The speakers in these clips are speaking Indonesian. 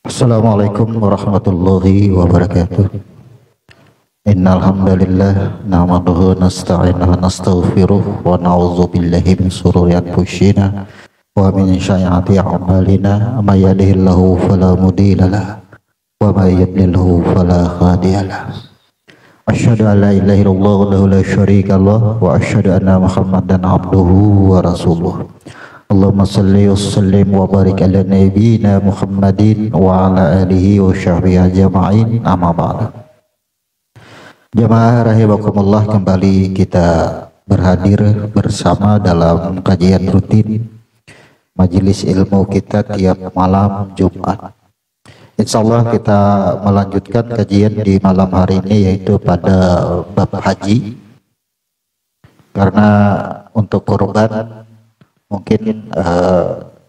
Assalamualaikum warahmatullahi wabarakatuh. Innal hamdalillah nahmaduhu wa nasta'inuhu wa nastaghfiruh wa na'udzu billahi min shururi anfusina wa min sayyiati a'malina may yahdihillahu fala mudilla lahu wa may yudlilhu fala hadiya lahu. Asyhadu an la ilaha illallah wahdahu la syarika lah wa asyhadu anna Muhammadan abduhu wa rasuluh. Allahumma salli wa sallim wa barik ala nabiyyina Muhammadin wa ala alihi wa sahbihi ajma'in, amma ba'du. Jemaah rahimakumullah, kembali kita berhadir bersama dalam kajian rutin majelis ilmu kita tiap malam Jumat. Insyaallah kita melanjutkan kajian di malam hari ini, yaitu pada bab haji. Karena untuk kurban mungkin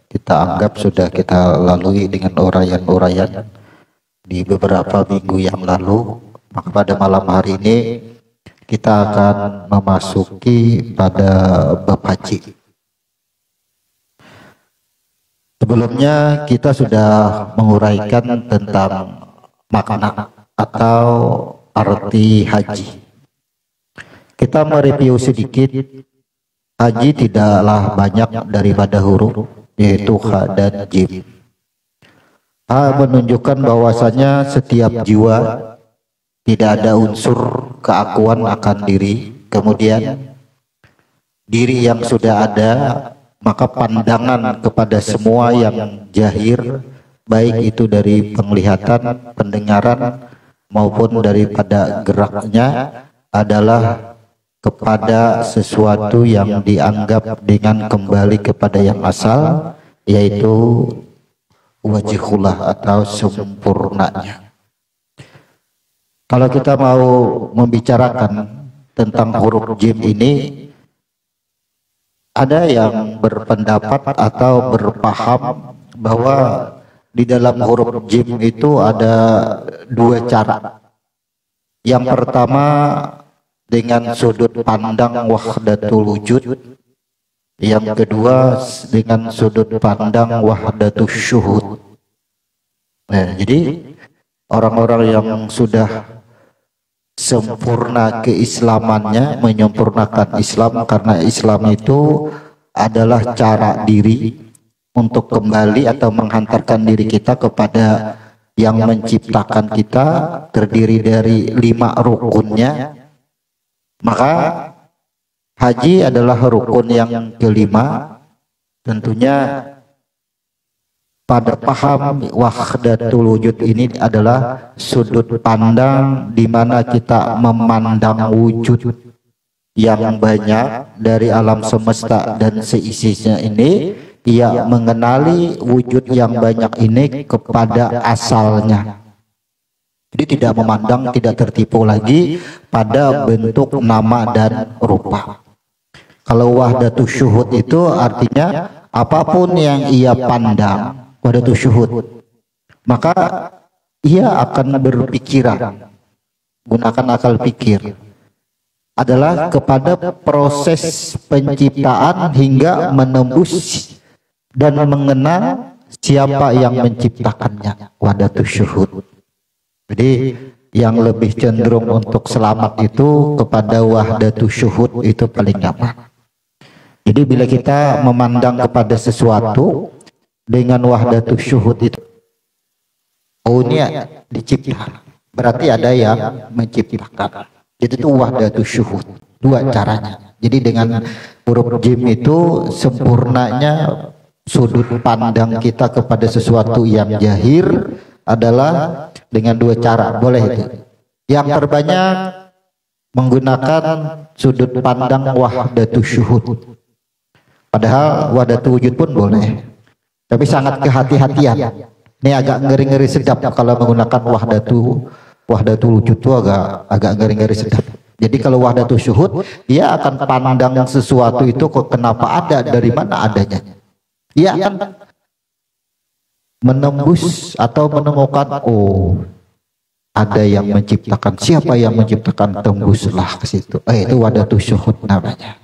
kita anggap sudah kita lalui dengan uraian-uraian di beberapa minggu yang lalu, maka pada malam hari ini kita akan memasuki pada bab haji. Sebelumnya kita sudah menguraikan tentang makna atau arti haji. Kita mereview sedikit. Haji tidaklah banyak daripada huruf, yaitu ha dan jim. Ha menunjukkan bahwasanya setiap jiwa tidak ada unsur keakuan akan diri. Kemudian diri yang sudah ada, maka pandangan kepada semua yang jahir, baik itu dari penglihatan, pendengaran maupun daripada geraknya, adalah kepada sesuatu yang dianggap dengan kembali kepada yang asal, yaitu wajhullah atau sempurnanya. Kalau kita mau membicarakan tentang huruf jim ini, ada yang berpendapat atau berpaham bahwa di dalam huruf jim itu ada dua cara. Yang pertama dengan sudut pandang wahdatul wujud, yang kedua dengan sudut pandang wahdatul syuhud. Jadi orang-orang yang sudah sempurna keislamannya, menyempurnakan Islam, karena Islam itu adalah cara diri untuk kembali atau menghantarkan diri kita kepada yang menciptakan kita, terdiri dari 5 rukunnya. Maka haji adalah rukun yang kelima. Tentunya pada paham wahdatul wujud ini adalah sudut pandang di mana kita memandang wujud yang banyak dari alam semesta dan seisinya ini, ia mengenali wujud yang banyak ini kepada asalnya. Jadi tidak memandang, tidak tertipu lagi pada bentuk nama dan rupa. Kalau wahdatul syuhud itu artinya apapun yang ia pandang, wahdatul syuhud, maka ia akan berpikiran, gunakan akal pikir, adalah kepada proses penciptaan hingga menembus dan mengenal siapa yang menciptakannya, wahdatul syuhud. Jadi yang lebih cenderung untuk selamat itu kepada wahdatul syuhud, itu paling nyaman. Jadi bila kita memandang kepada sesuatu dengan wahdatul syuhud itu, oh ini dicipta, berarti ada yang menciptakan. Jadi itu wahdatul syuhud. Dua caranya. Jadi dengan huruf jim itu sempurnanya sudut pandang kita kepada sesuatu yang jahir adalah dengan dua cara, boleh itu. Yang terbanyak menggunakan sudut pandang wahdatul syuhud. Padahal wahdatul wujud pun boleh. Tapi sangat kehati-hatian. Ini agak ngeri-ngeri sedap kalau menggunakan wahdatul wujud itu agak ngeri-ngeri sedap. Jadi kalau wahdatul syuhud, dia akan pandang sesuatu itu kok kenapa ada, dari mana adanya. Dia akan menembus atau menemukan, oh ada yang menciptakan, siapa yang menciptakan, tembuslah ke situ. Itu wahdatul syuhud namanya.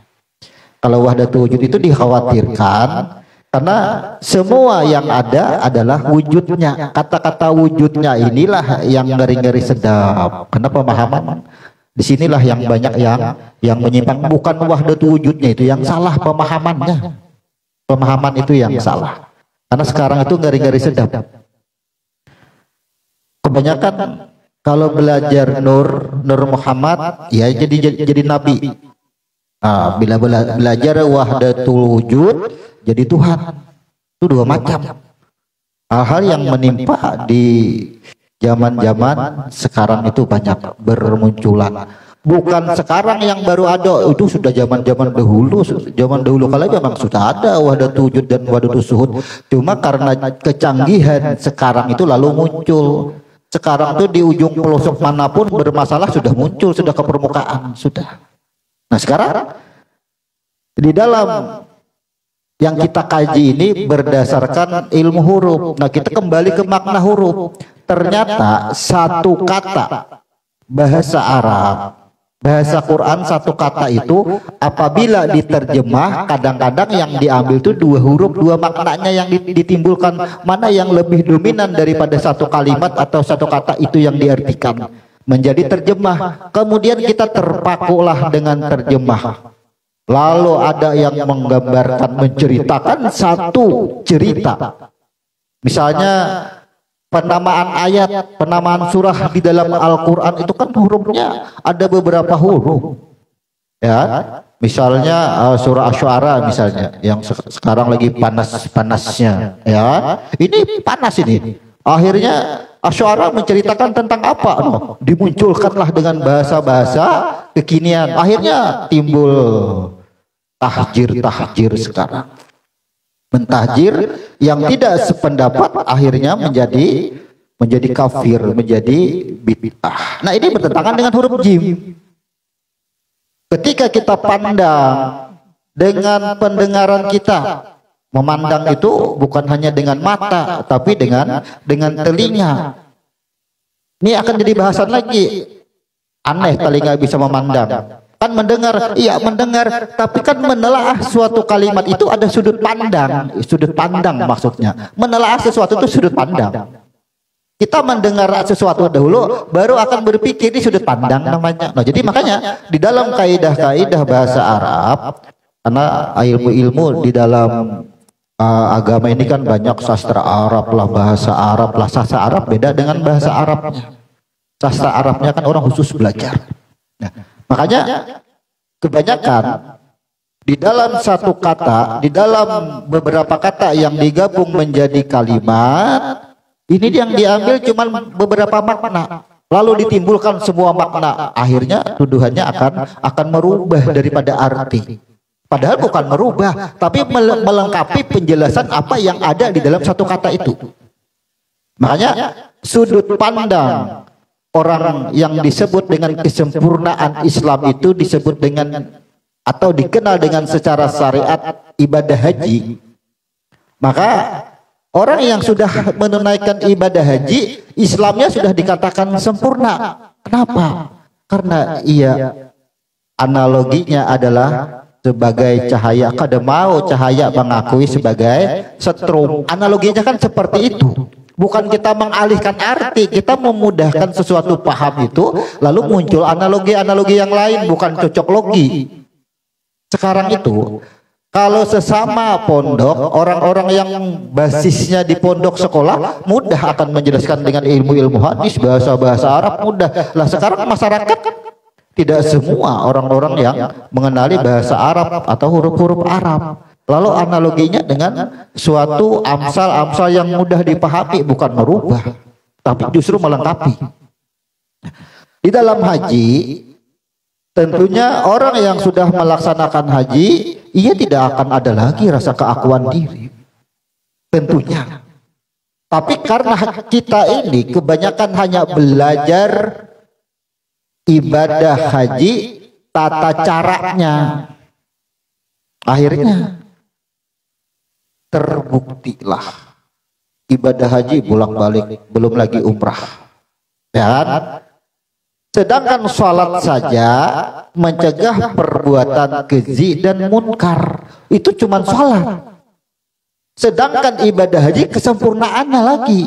Kalau wahdatul wujud itu dikhawatirkan Karena semua yang ada adalah wujudnya. Kata-kata wujudnya inilah yang ngeri-ngeri sedap. Karena pemahaman disinilah yang banyak yang menyimpang. Bukan wahdatul wujudnya itu yang salah pemahamannya. Pemahaman itu yang salah. Karena sekarang itu ngeri-ngeri sedap. Kebanyakan kalau belajar Nur Muhammad, ya jadi nabi. Nah, bila belajar wahdatul wujud, jadi Tuhan. Itu dua macam. Hal-hal yang menimpa di zaman-zaman sekarang itu banyak bermunculan. Bukan sekarang yang baru ada, itu sudah zaman-zaman dahulu. Zaman dahulu kala memang sudah ada wahdatul wujud dan wahdatul suhud. Cuma karena kecanggihan sekarang itu lalu muncul. Sekarang tuh di ujung pelosok manapun bermasalah sudah muncul, sudah ke permukaan, sudah. Nah sekarang di dalam yang kita kaji ini berdasarkan ilmu huruf. Nah kita kembali ke makna huruf. Ternyata satu kata bahasa Arab, bahasa Quran, satu kata itu apabila diterjemah kadang-kadang yang diambil itu dua huruf, dua maknanya yang ditimbulkan. Mana yang lebih dominan daripada satu kalimat atau satu kata itu yang diartikan menjadi terjemah. Kemudian kita terpakulah dengan terjemah. Lalu ada yang menggambarkan, menceritakan satu cerita. Misalnya penamaan ayat, penamaan surah di dalam Al-Quran itu kan hurufnya ada beberapa huruf. Ya, misalnya surah Asy-Syu'ara misalnya yang sekarang lagi panas-panasnya. Ya, ini panas ini. Akhirnya Asy-Syu'ara menceritakan tentang apa? Dimunculkanlah dengan bahasa-bahasa kekinian. Akhirnya timbul tahjir sekarang. Mentahjir yang tidak sependapat akhirnya menjadi kafir, menjadi bid'ah. Nah ini bertentangan dengan huruf jim. Ketika kita pandang dengan pendengaran kita, memandang itu bukan hanya dengan mata, tapi dengan telinga. Ini akan jadi bahasan lagi. Aneh telinga bisa memandang. Kan mendengar, iya mendengar, tapi kan menelaah suatu kalimat itu ada sudut pandang maksudnya. Menelaah sesuatu itu sudut pandang. Kita mendengar sesuatu dahulu, baru akan berpikir di sudut pandang namanya. Nah jadi makanya di dalam kaidah-kaidah bahasa Arab, karena ilmu-ilmu di dalam agama ini kan banyak sastra Arab lah, bahasa Arab lah. Sastra Arab beda dengan bahasa Arabnya. Sastra Arabnya kan orang khusus belajar. Nah, makanya kebanyakan di dalam satu kata, di dalam beberapa kata yang digabung menjadi kalimat, ini yang diambil cuma beberapa makna, lalu ditimbulkan semua makna. Akhirnya tuduhannya akan merubah daripada arti. Padahal bukan merubah, tapi melengkapi penjelasan apa yang ada di dalam satu kata itu. Makanya sudut pandang orang yang disebut dengan kesempurnaan Islam itu disebut dengan atau dikenal dengan secara syariat ibadah haji. Maka orang yang sudah menunaikan ibadah haji, Islamnya sudah dikatakan sempurna. Kenapa? Karena analoginya adalah sebagai cahaya. Kada mau cahaya mengakui sebagai setrum. Analoginya kan seperti itu. Bukan kita mengalihkan arti, kita memudahkan sesuatu paham itu, lalu muncul analogi-analogi yang lain, bukan cocok logi. Sekarang itu, kalau sesama pondok, orang-orang yang basisnya di pondok sekolah, mudah akan menjelaskan dengan ilmu-ilmu hadis, bahasa-bahasa Arab, mudah. Lah sekarang masyarakat tidak semua orang-orang yang mengenali bahasa Arab atau huruf-huruf Arab. Lalu analoginya dengan suatu amsal-amsal yang mudah dipahami, bukan merubah, tapi justru melengkapi. Di dalam haji, tentunya orang yang sudah melaksanakan haji, ia tidak akan ada lagi rasa keakuan diri. Tentunya. Tapi karena kita ini kebanyakan hanya belajar ibadah haji, tata caranya, akhirnya terbuktilah ibadah haji bolak-balik, belum lagi umrah. Dan sedangkan sholat saja mencegah perbuatan keji dan munkar, itu cuma sholat. Sedangkan ibadah haji kesempurnaannya lagi.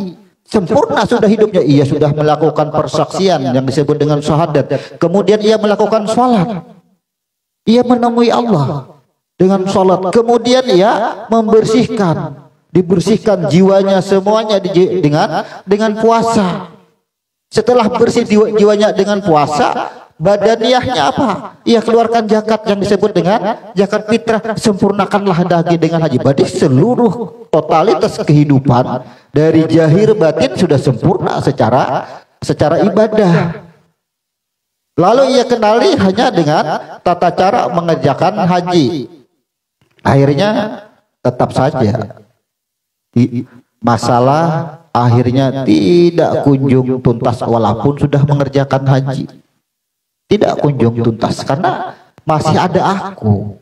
Sempurna sudah hidupnya, ia sudah melakukan persaksian yang disebut dengan syahadat. Kemudian ia melakukan sholat, ia menemui Allah dengan sholat. Kemudian ia dibersihkan jiwanya semuanya dengan puasa. Setelah bersih jiwanya dengan puasa, badaniyahnya apa? Ia keluarkan zakat yang disebut dengan zakat fitrah. Sempurnakanlah lagi dengan haji. Berarti seluruh totalitas kehidupan dari zahir batin sudah sempurna secara ibadah. Lalu ia kenali hanya dengan tata cara mengerjakan haji. Akhirnya tetap saja masalah akhirnya tidak kunjung tuntas walaupun sudah mengerjakan haji. Tidak kunjung tuntas karena masih ada aku.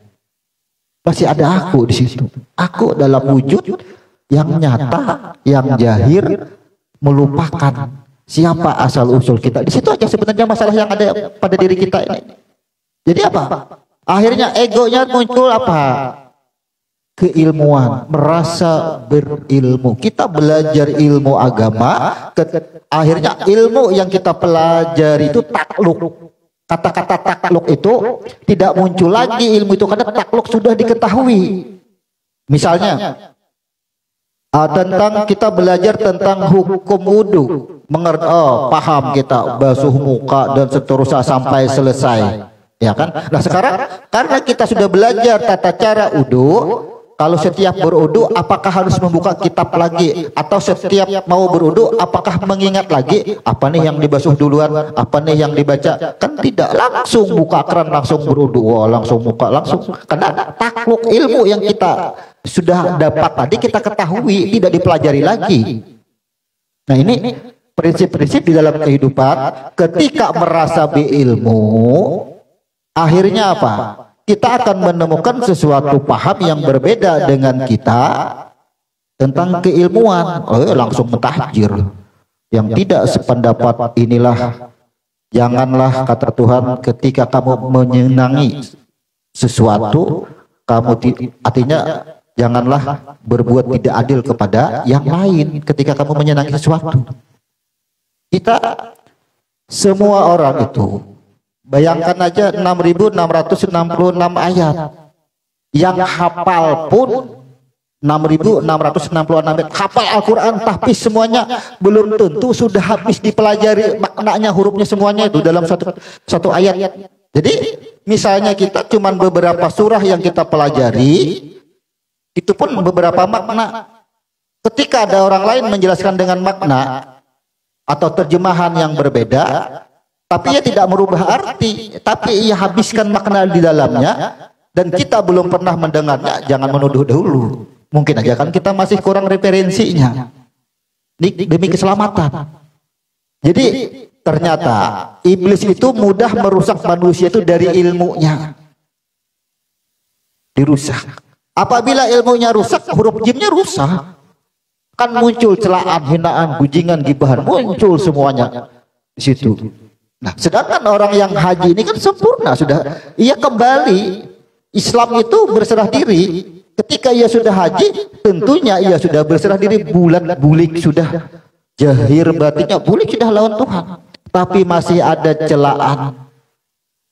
Masih ada aku di situ. Aku dalam wujud yang nyata, yang zahir, melupakan siapa asal usul kita. Di situ aja sebenarnya masalah yang ada pada diri kita ini. Jadi apa? Akhirnya egonya muncul apa? Keilmuan, merasa berilmu. Kita belajar ilmu agama, akhirnya ilmu yang kita pelajari itu takluk. Kata-kata takluk itu tidak muncul lagi ilmu itu karena takluk sudah diketahui. Misalnya tentang kita belajar tentang hukum wudu, paham kita basuh muka dan seterusnya sampai selesai, ya kan? Nah sekarang karena kita sudah belajar tata cara wudu, kalau setiap berudu apakah harus membuka kitab lagi, atau setiap mau berudu apakah mengingat lagi apa nih yang dibasuh duluan, apa nih yang dibaca? Kan tidak, langsung buka keran langsung berudu, langsung buka langsung, karena takluk ilmu yang kita sudah dapat tadi kita ketahui, tidak dipelajari lagi. Nah ini prinsip-prinsip di dalam kehidupan. Ketika merasa berilmu, akhirnya apa? Kita akan menemukan sesuatu paham yang berbeda dengan kita tentang keilmuan. Langsung mentahjir. Yang tidak sependapat inilah, janganlah, kata Tuhan, ketika kamu menyenangi sesuatu, artinya janganlah berbuat tidak adil kepada yang lain ketika kamu menyenangi sesuatu. Kita semua orang itu, bayangkan aja 6.666 ayat. Yang hafal pun 6.666 ayat. Hafal Al-Quran, tapi semuanya belum tentu sudah habis dipelajari maknanya, hurufnya semuanya itu dalam satu ayat. Jadi misalnya kita cuma beberapa surah yang kita pelajari, itu pun beberapa makna. Ketika ada orang lain menjelaskan dengan makna atau terjemahan yang berbeda, tapi ia tidak merubah arti, tapi ia habiskan makna di dalamnya, dan kita belum pernah mendengarnya, jangan menuduh dahulu. Mungkin aja kan kita masih kurang referensinya demi keselamatan. Jadi ternyata iblis itu mudah merusak manusia itu dari ilmunya. Dirusak. Apabila ilmunya rusak, huruf jimnya rusak. Kan muncul celaan, hinaan, gunjingan, gibahan, muncul semuanya di situ. Nah, sedangkan orang yang haji ini kan sempurna sudah. Ia kembali, Islam itu berserah diri. Ketika ia sudah haji, tentunya ia sudah berserah diri, bulik sudah, jahir batinnya bulik sudah lawan Tuhan. Tapi masih ada celaan.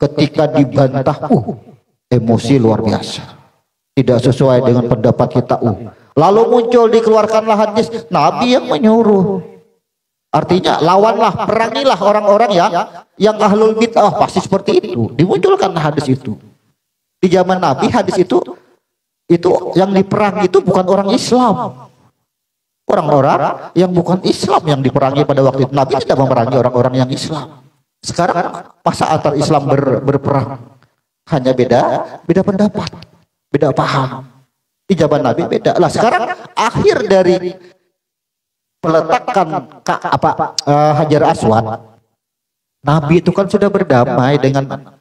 Ketika dibantah, emosi luar biasa. Tidak sesuai dengan pendapat kita. Lalu muncul, dikeluarkanlah hadis Nabi yang menyuruh. Artinya lawanlah, perangilah orang-orang yang ahlul bid'ah, pasti seperti itu. Dimunculkan hadis itu. Di zaman Nabi hadis itu yang diperangi itu bukan orang Islam. Orang-orang yang bukan Islam yang diperangi pada waktu itu. Nabi tidak memerangi orang-orang yang Islam. Sekarang masa antar Islam berperang? Hanya beda pendapat, beda paham. Di zaman Nabi beda. Lah sekarang akhir dari peletakan Hajar Aswad, Nabi itu kan sudah berdamai dengan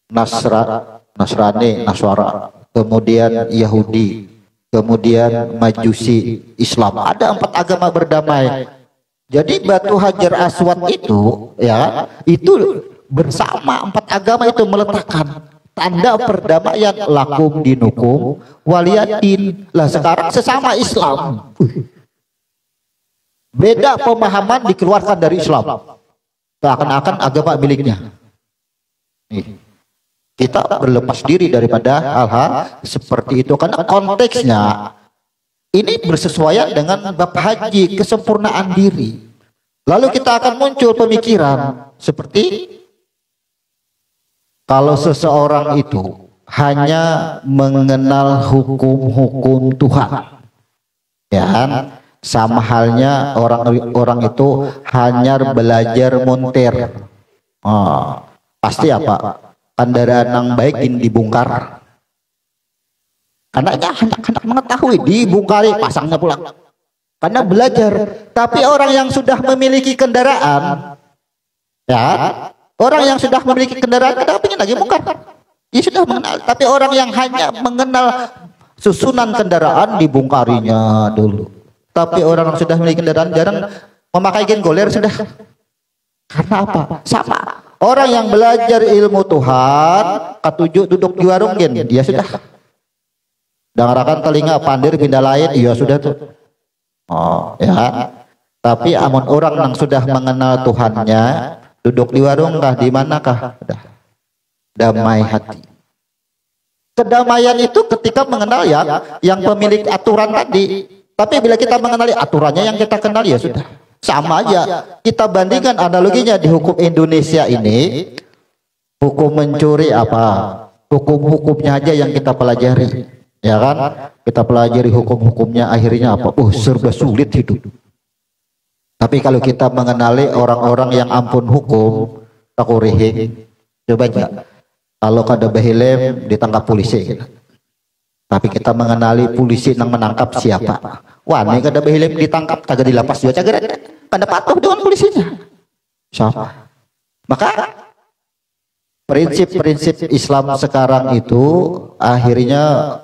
Nasrani, Naswara, kemudian Yahudi, kemudian Majusi, Islam. Ada 4 agama berdamai. Jadi batu Hajar Aswad itu, ya, itu bersama 4 agama itu meletakkan. tanda perdamaian, lakum dinukum waliyadin. Lah sekarang sesama Islam, beda pemahaman dikeluarkan dari Islam, seakan-akan agama miliknya. Kita berlepas diri daripada hal-hal seperti itu karena konteksnya ini bersesuaian dengan bab haji, kesempurnaan diri. Lalu kita akan muncul pemikiran seperti kalau seseorang itu hanya mengenal hukum-hukum Tuhan, ya kan? Sama halnya orang itu hanya belajar montir. Pasti apa? Kendaraan yang baik dibongkar. Karena anak-anak mengetahui, dibongkari, pasangnya pulang. Karena belajar. Tapi orang yang sudah memiliki kendaraan, ya, orang yang sudah memiliki kendaraan, kenapa ingin lagi bongkar? Dia sudah mengenal. Tapi orang yang hanya mengenal susunan kendaraan, dibongkarinya dulu. Tapi orang yang sudah memiliki kendaraan jarang memakai gengoler sudah. Karena apa? Sama. Orang yang belajar ilmu Tuhan, ketujuh duduk di warung gen, dia sudah. Dengarkan telinga pandir pindah lain, iya sudah tuh. Ya. Tapi amun orang yang sudah mengenal Tuhannya, duduk di warung kah, di manakah? Sudah. Damai hati. Kedamaian itu ketika mengenal yang pemilik aturan tadi. Tapi bila kita mengenali aturannya yang kita kenal, ya sudah. Sama aja. Kita bandingkan analoginya di hukum Indonesia ini, hukum mencuri apa? Hukum-hukumnya aja yang kita pelajari, ya kan? Kita pelajari hukum-hukumnya, akhirnya apa? Serba sulit hidup. Tapi kalau kita mengenali orang-orang yang ampun hukum, takurihing, coba aja. Kalau kada bahilem ditangkap polisi, gitu. Tapi kita mengenali polisi yang menangkap siapa. Wah, ini kada bahilem ditangkap, kagak dilapas juga, kagak pada patuh dengan polisinya. Siapa? Maka prinsip-prinsip Islam sekarang itu akhirnya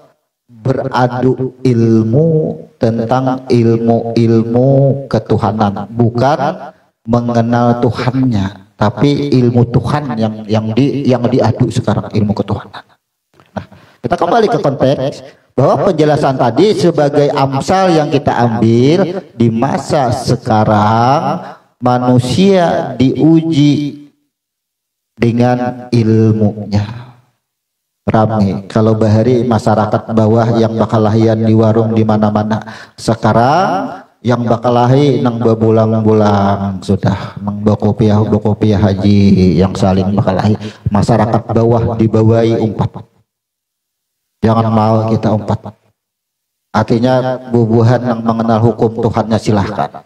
beradu ilmu tentang ilmu-ilmu ketuhanan, bukan mengenal Tuhannya, tapi ilmu Tuhan yang diadu sekarang, ilmu ketuhanan. Nah, kita kembali ke konteks bahwa penjelasan tadi sebagai amsal yang kita ambil di masa sekarang, manusia diuji dengan ilmunya. Ramai kalau bahari masyarakat bawah yang bakal lahian di warung di mana-mana. Sekarang yang bakal lahi nang bebulang-bulang sudah nang bokopiah haji yang saling bakal lahi. Masyarakat bawah dibawahi umpat. Jangan mau kita umpat. Artinya bubuhan yang mengenal hukum Tuhannya silahkan.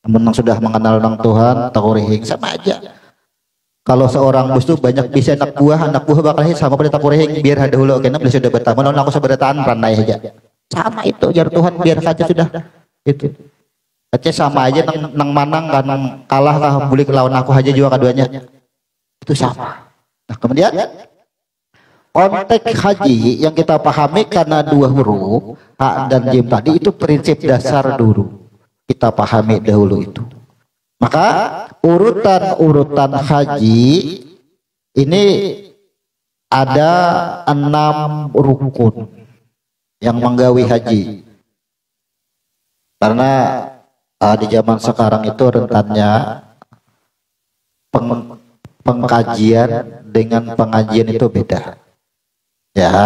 Namun yang sudah mengenal nang Tuhan takurihing sama aja. Kalau seorang bos itu banyak bisa anak buah bakal sama pada takurihing biar ada hulu karena beliau sudah bertamu. Namun aku seberataan ranai aja. Sama itu jar Tuhan biar saja sudah itu. Aceh sama aja nang manang kan kalah kah boleh lawan aku aja juga keduanya. Itu sama. Nah kemudian konteks haji yang kita pahami karena dua huruf ha dan jim tadi itu prinsip dasar dulu kita pahami dahulu itu. Maka urutan haji ini ada 6 rukun yang menggawi haji. Karena di zaman sekarang itu rentannya pengkajian dengan pengajian itu beda. Ya,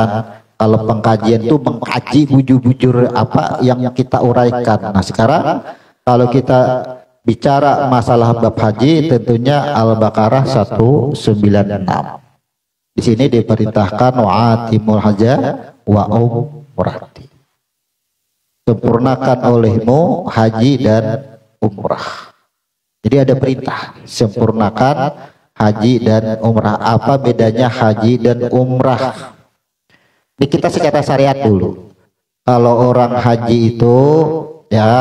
kalau pengkajian itu mengkaji bujur-bujur apa yang kita uraikan. Nah sekarang kalau kita bicara masalah bab haji, tentunya Al-Baqarah 196. Di sini diperintahkan wa'atimul haja wa umrati. Sempurnakan olehmu haji dan umrah. Jadi ada perintah sempurnakan haji dan umrah. Apa bedanya haji dan umrah? Ini kita secara syariat dulu. Kalau orang haji itu ya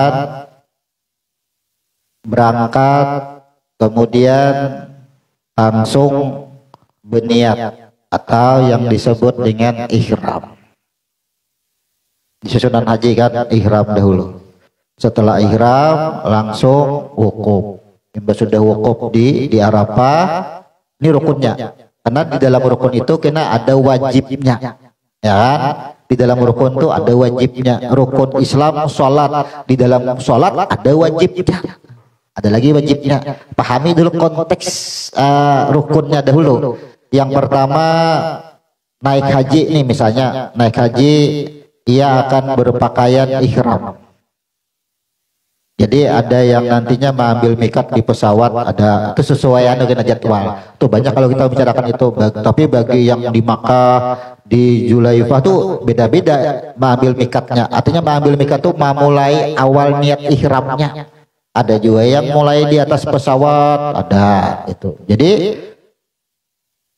berangkat kemudian langsung berniat atau yang disebut dengan ihram. Di susunan haji kan ihram dahulu. Setelah ihram langsung wukuf. Yang sudah wukuf di Arafah, ini rukunnya. Karena di dalam rukun itu kena ada wajibnya, ya kan? Di dalam rukun itu ada wajibnya. Rukun Islam sholat, di dalam sholat ada wajibnya, ada lagi wajibnya. Pahami dulu konteks rukunnya dahulu. Yang pertama, naik haji nih, misalnya naik haji, ia akan berpakaian ihram. Jadi ada yang nantinya mengambil mikat di pesawat, ada itu sesuai dengan jadwal. Tuh banyak kalau kita bicarakan itu. Tapi bagi yang di Makkah, di Julaifah tuh beda-beda mengambil mikatnya. Artinya mengambil mikat tuh memulai awal niat ihramnya. Ada juga yang mulai di atas pesawat, ada itu. Jadi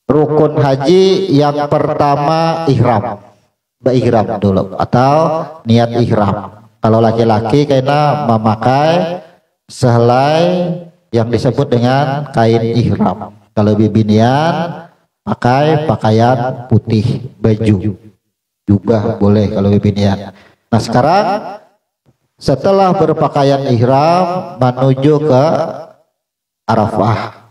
rukun haji yang pertama ihram, ihram dulu atau niat ihram. Kalau laki-laki kena memakai sehelai yang disebut dengan kain ihram. Kalau bibinian pakai pakaian putih, baju juga boleh kalau bibinian. Nah sekarang setelah berpakaian ihram menuju ke Arafah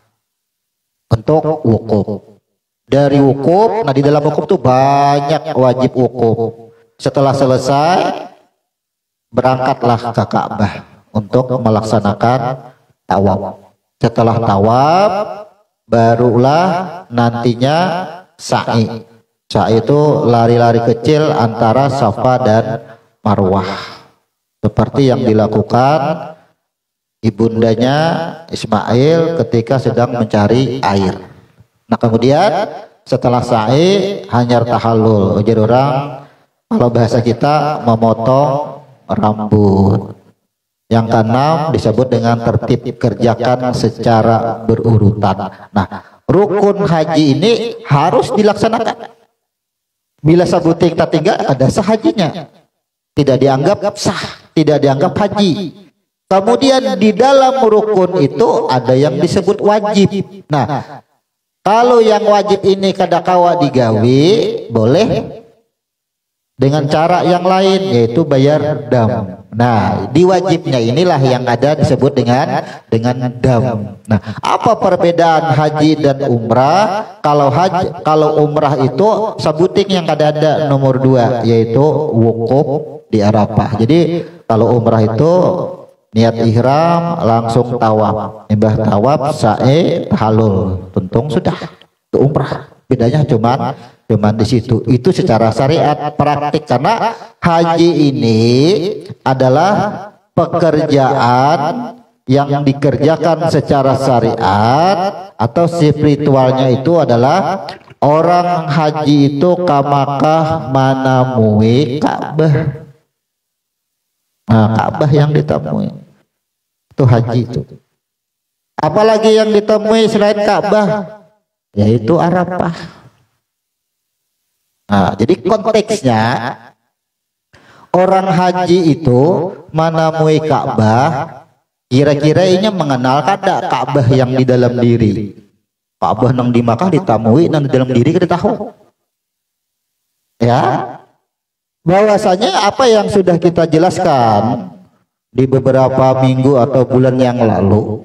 untuk wukuf. Dari wukuf, nah di dalam wukuf tuh banyak wajib wukuf. Setelah selesai berangkatlah ke Ka'bah untuk melaksanakan tawaf. Setelah tawaf barulah nantinya sa'i. Sa'i itu lari-lari kecil antara Safa dan Marwah, seperti yang dilakukan ibundanya Ismail ketika sedang mencari air. Nah kemudian setelah sa'i hanyar tahallul. Jadi orang kalau bahasa kita memotong rambut. Yang keenam disebut dengan tertib, kerjakan secara berurutan. Nah, rukun haji ini harus dilaksanakan. Bila sabuting tak tinggal ada sah hajinya. Tidak dianggap sah, tidak dianggap haji. Kemudian di dalam rukun itu ada yang disebut wajib. Nah, kalau yang wajib ini kadakawa digawe, boleh dengan cara yang lain, yaitu bayar dam. Nah di wajibnya inilah yang ada disebut dengan dam. Nah apa perbedaan haji dan umrah? Kalau umrah itu sabuting yang ada nomor 2, yaitu wukuf di Arafah. Jadi kalau umrah itu niat ihram langsung tawaf, imbah tawaf sa'i tahallul, tuntung sudah itu umrah. Bedanya cuman di situ. Itu secara syariat praktik, karena haji ini adalah pekerjaan yang dikerjakan secara syariat atau spiritualnya. Itu adalah orang haji itu ke Makkah manamui Ka'bah. Nah, Ka'bah yang ditemui itu haji itu. Apalagi yang ditemui selain Ka'bah, yaitu Arafah. Nah, jadi konteksnya orang haji itu manamui Ka'bah, kira-kira ini mengenal kada Ka'bah yang di dalam diri. Ka'bah nang di Makkah ditamui, nang di dalam diri kita tahu. Ya, bahwasanya apa yang sudah kita jelaskan di beberapa minggu atau bulan yang lalu,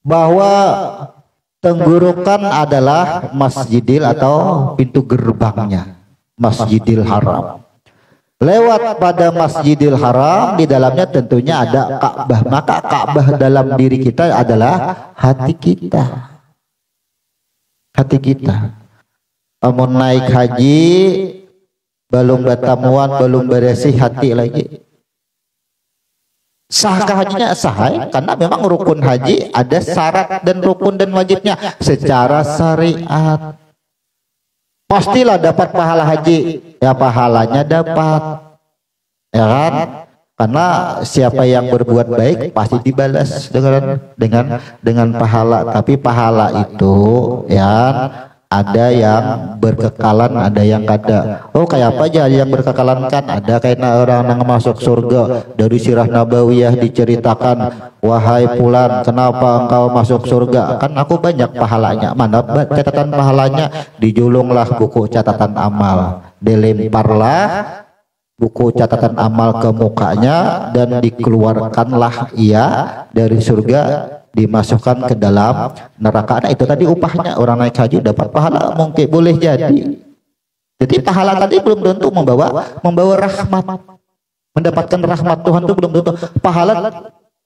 bahwa tenggorokan adalah masjidil atau pintu gerbangnya, Masjidil Haram. Lewat pada Masjidil Haram, di dalamnya tentunya ada Ka'bah. Maka Ka'bah dalam diri kita adalah hati kita. Hati kita. Kamu naik haji, belum batamuan, belum beresih hati lagi. Sahkah hajinya? Sah, karena memang rukun haji ada syarat dan rukun dan wajibnya secara syariat. Pastilah dapat pahala haji, ya pahalanya dapat, ya kan? Karena siapa yang berbuat baik pasti dibalas dengan pahala. Tapi pahala itu ya ada yang berkekalan, ada yang kada. Oh kayak apa aja yang berkekalan? Kan ada kayak orang yang masuk surga. Dari sirah nabawiyah diceritakan, wahai fulan, kenapa engkau masuk surga? Kan aku banyak pahalanya. Mana catatan pahalanya? Dijulunglah buku catatan amal, dilemparlah buku catatan amal ke mukanya, dan dikeluarkanlah ia dari surga dimasukkan ke dalam neraka. Nah, itu tadi upahnya orang naik haji dapat pahala, mungkin boleh jadi. Jadi pahala tadi belum tentu membawa rahmat, mendapatkan rahmat Tuhan itu belum tentu. Pahala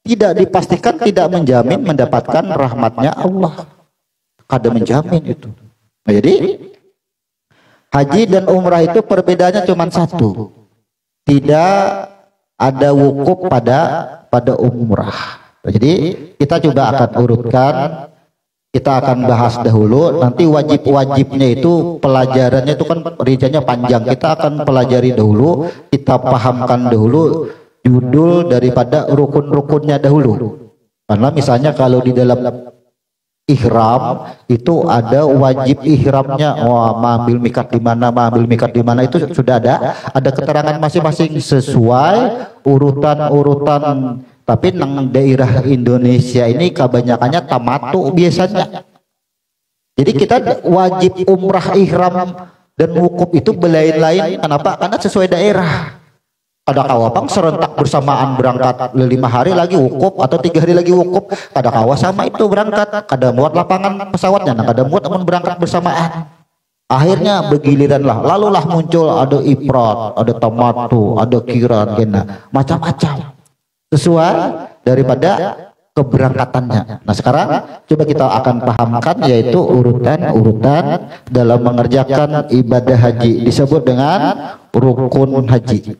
tidak dipastikan, tidak menjamin mendapatkan rahmatnya Allah. Kada menjamin itu. Nah, jadi haji dan umrah itu perbedaannya cuma satu, tidak ada wukuf pada umrah. Jadi kita coba akan urutkan, kita akan bahas dahulu. Nanti wajib-wajibnya itu pelajarannya itu kan rinciannya panjang. Kita akan pelajari dahulu, kita pahamkan dahulu judul daripada rukun-rukunnya dahulu. Karena misalnya kalau di dalam ihram itu ada wajib ihramnya, mengambil mikat di mana, mengambil mikat di mana, itu sudah ada keterangan masing-masing sesuai urutan-urutan. Tapi nang daerah Indonesia ini kebanyakannya tamatu biasanya. Jadi kita wajib umrah ihram dan wukuf itu belain-lain. Kenapa? Karena sesuai daerah. Kada kawapang serentak bersamaan berangkat 5 hari lagi wukuf atau 3 hari lagi wukuf. Kada kawa sama itu berangkat. Kada muat lapangan pesawatnya, nah kada muat namun berangkat bersamaan. Akhirnya begiliran lah. Lalulah muncul ada ifrat, ada tamatu, ada kiran, kena macam-macam sesuai daripada keberangkatannya. Nah, sekarang coba kita akan pahamkan yaitu urutan-urutan dalam mengerjakan ibadah haji, disebut dengan rukun haji.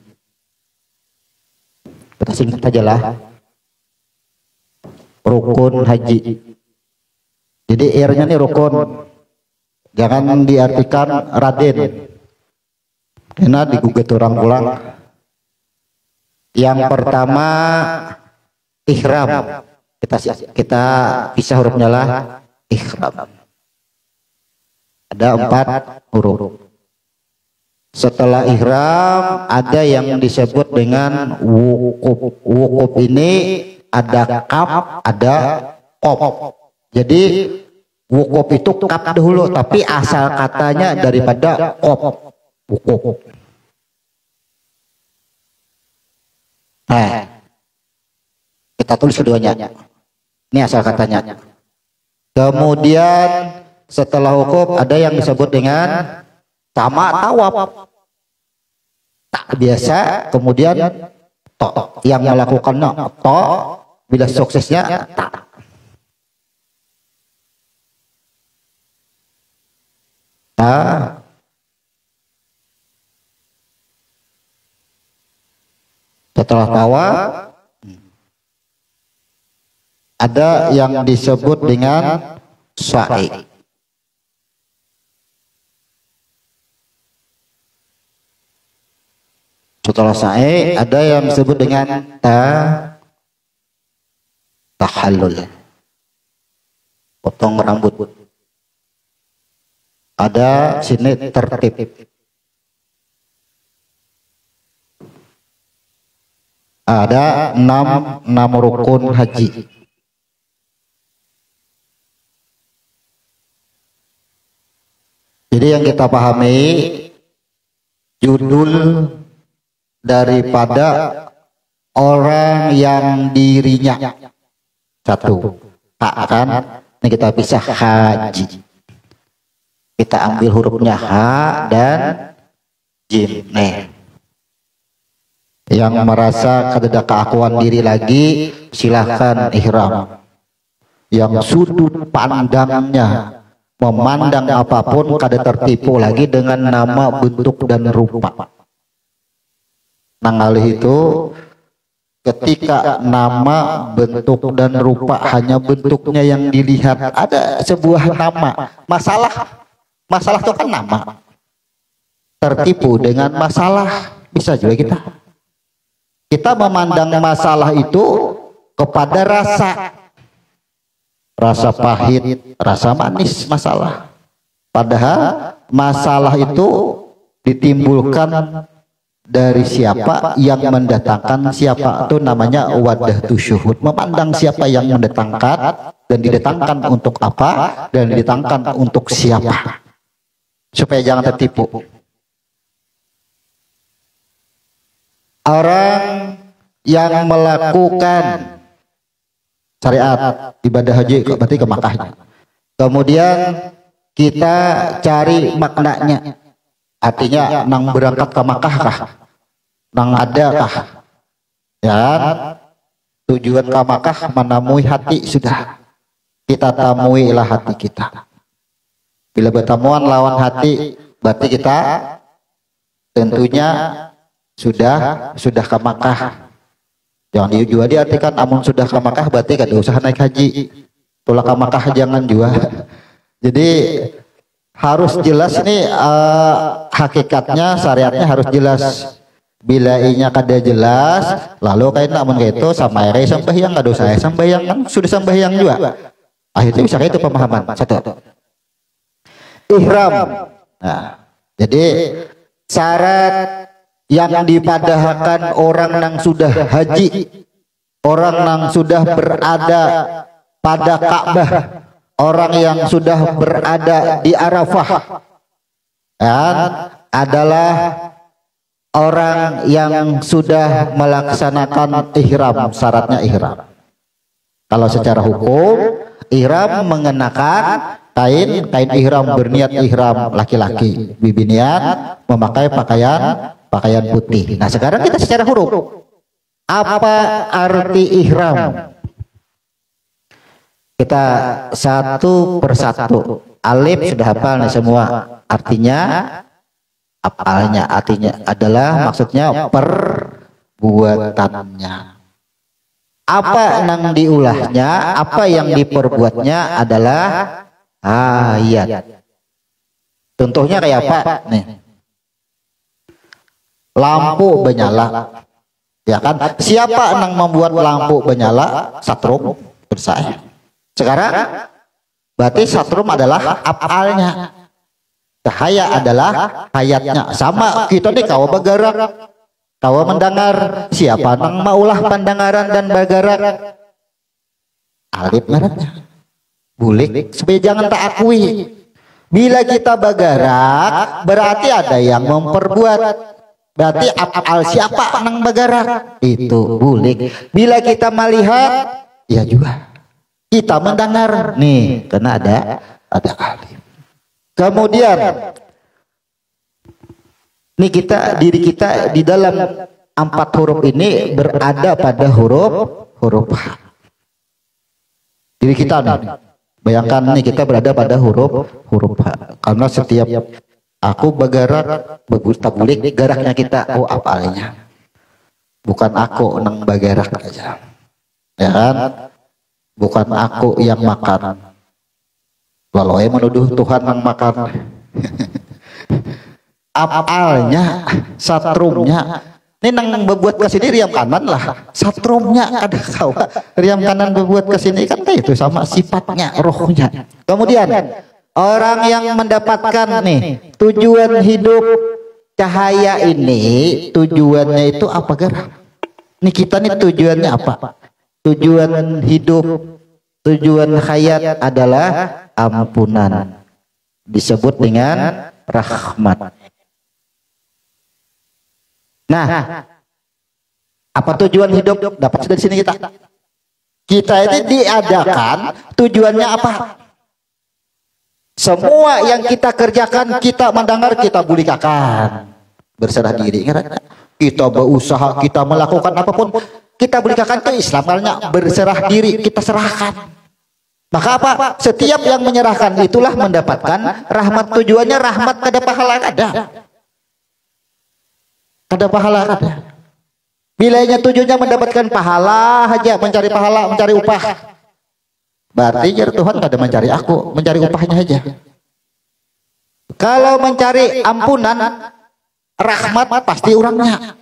Kita singkat saja lah. Rukun haji. Jadi R-nya nih rukun. Jangan diartikan Raden. Karena digugat orang ulang. Yang pertama ihram. Kita pisah hurufnya lah. Ihram. Ada 4 huruf. Setelah ihram ada yang disebut dengan wukuf. Wukuf ini ada kaf, ada qaf. Jadi wukuf itu kaf dahulu, tapi asal katanya daripada qaf. Wukuf. Nah, kita tulis keduanya. Ini asal katanya. Kemudian setelah wukuf ada yang disebut dengan sama tawaf. Tak biasa, kemudian to, yang melakukannya to, bila suksesnya tak. Nah, setelah tawaf ada yang disebut dengan sa'i. Setelah sa'i ada yang disebut dengan tahallul, potong rambut. Ada sini tertib. Ada 6 rukun haji. Jadi yang kita pahami judul daripada orang yang dirinya satu hak kan, ini kita pisah haji, kita ambil hurufnya ha dan jim. Nih, yang merasa kada keakuan diri lagi silahkan ihram. Yang sudut pandangnya memandang apapun kada tertipu lagi dengan nama, bentuk dan rupa. Nangalih itu ketika nama, bentuk dan rupa hanya bentuknya yang dilihat, ada sebuah nama. Masalah itu kan nama. Tertipu dengan masalah bisa juga kita memandang masalah itu kepada rasa pahit, rasa manis masalah. Padahal masalah itu ditimbulkan dari siapa yang mendatangkan siapa, itu namanya wadah syuhud, memandang siapa yang mendatangkan dan didatangkan untuk apa dan didatangkan untuk siapa, supaya jangan tertipu. Orang yang melakukan syariat ibadah haji berarti ke Makkahnya. Kemudian kita cari maknanya, artinya nang berangkat ke Makkah kah, nang ada kah, ya tujuan ke Makkah menemui hati, sudah kita temuilah hati kita. Bila bertemuan lawan hati berarti kita tentunya sudah ke Makkah. Jangan juga diartikan amun sudah ke Makkah berarti kada usah naik haji, tolak ke Makkah jangan juga. Jadi harus jelas ini hakikatnya, syariatnya harus jelas. Bila inya kada jelas, lalu kain namun itu sama air sembahyang kada usah sembahyang, kan sudah sembahyang juga. Akhirnya bisa itu pemahaman satu. Ihram. Nah, jadi syarat yang dipadahkan orang yang sudah haji, orang yang sudah berada pada Ka'bah, orang yang sudah berada di Arafah, dan adalah orang yang sudah melaksanakan ihram. Syaratnya ihram. Kalau secara hukum, ihram mengenakan kain ihram, berniat ihram laki-laki, bibinian memakai pakaian putih. Nah sekarang kita secara huruf, apa arti ihram? Kita satu persatu. Alif sudah hafal nih semua, artinya apalnya, artinya adalah maksudnya perbuatannya. Apa yang diulahnya, apa yang diperbuatnya adalah ayat. Contohnya kayak apa nih? Lampu menyala, ya kan? Siapa yang membuat lampu menyala? Satrum, bersaya. Sekarang berarti satrum adalah apalnya, cahaya adalah hayatnya. Sama kita nih kau bergerak, kau mendengar, siapa yang maulah pandangaran dan bergerak? Alif merahnya. Bulik supaya jangan tak akui. Bila kita bergerak berarti ada yang memperbuat. Berarti apal siapa yang bergerak? Itu bulik. Bila kita melihat, ya juga. Kita mendengar nih, karena ada alif. Kemudian nih diri kita di dalam 4 huruf ini berada pada huruf H. Diri kita nih, bayangkan nih kita berada pada huruf H. Karena setiap aku bergerak, berbulik geraknya kita, apalnya. Bukan aku nang bergerak aja, ya kan? Bukan aku yang makan. Walau menuduh Tuhan yang makan. Apalnya, satrumnya. Ini nang berbuat ke sini riam kanan lah. Satrumnya ada kau. Riam kanan berbuat ke sini kan kayak itu sama sifatnya, rohnya. Kemudian orang yang mendapatkan nih tujuan hidup cahaya ini, tujuannya itu apa gerak? Nih kita nih tujuannya apa? Tujuan hidup, tujuan hayat adalah ampunan, disebut dengan rahmat. Nah, apa tujuan hidup? Dapat dari sini kita. Kita ini diadakan tujuannya apa? Semua yang kita kerjakan, kita mendengar, kita bulikakan, berserah diri. Kita berusaha, kita melakukan apapun, kita bulikakan itu Islam. Karena berserah diri, kita serahkan. Maka apa? Setiap yang menyerahkan itulah mendapatkan rahmat. Tujuannya rahmat, kada pahala ada. Kada pahala ada. Bilanya tujuannya mendapatkan pahala aja, mencari pahala, mencari upah. Berarti jar Tuhan kada mencari aku, mencari upahnya aja. Kalau mencari ampunan, rahmat pasti orangnya.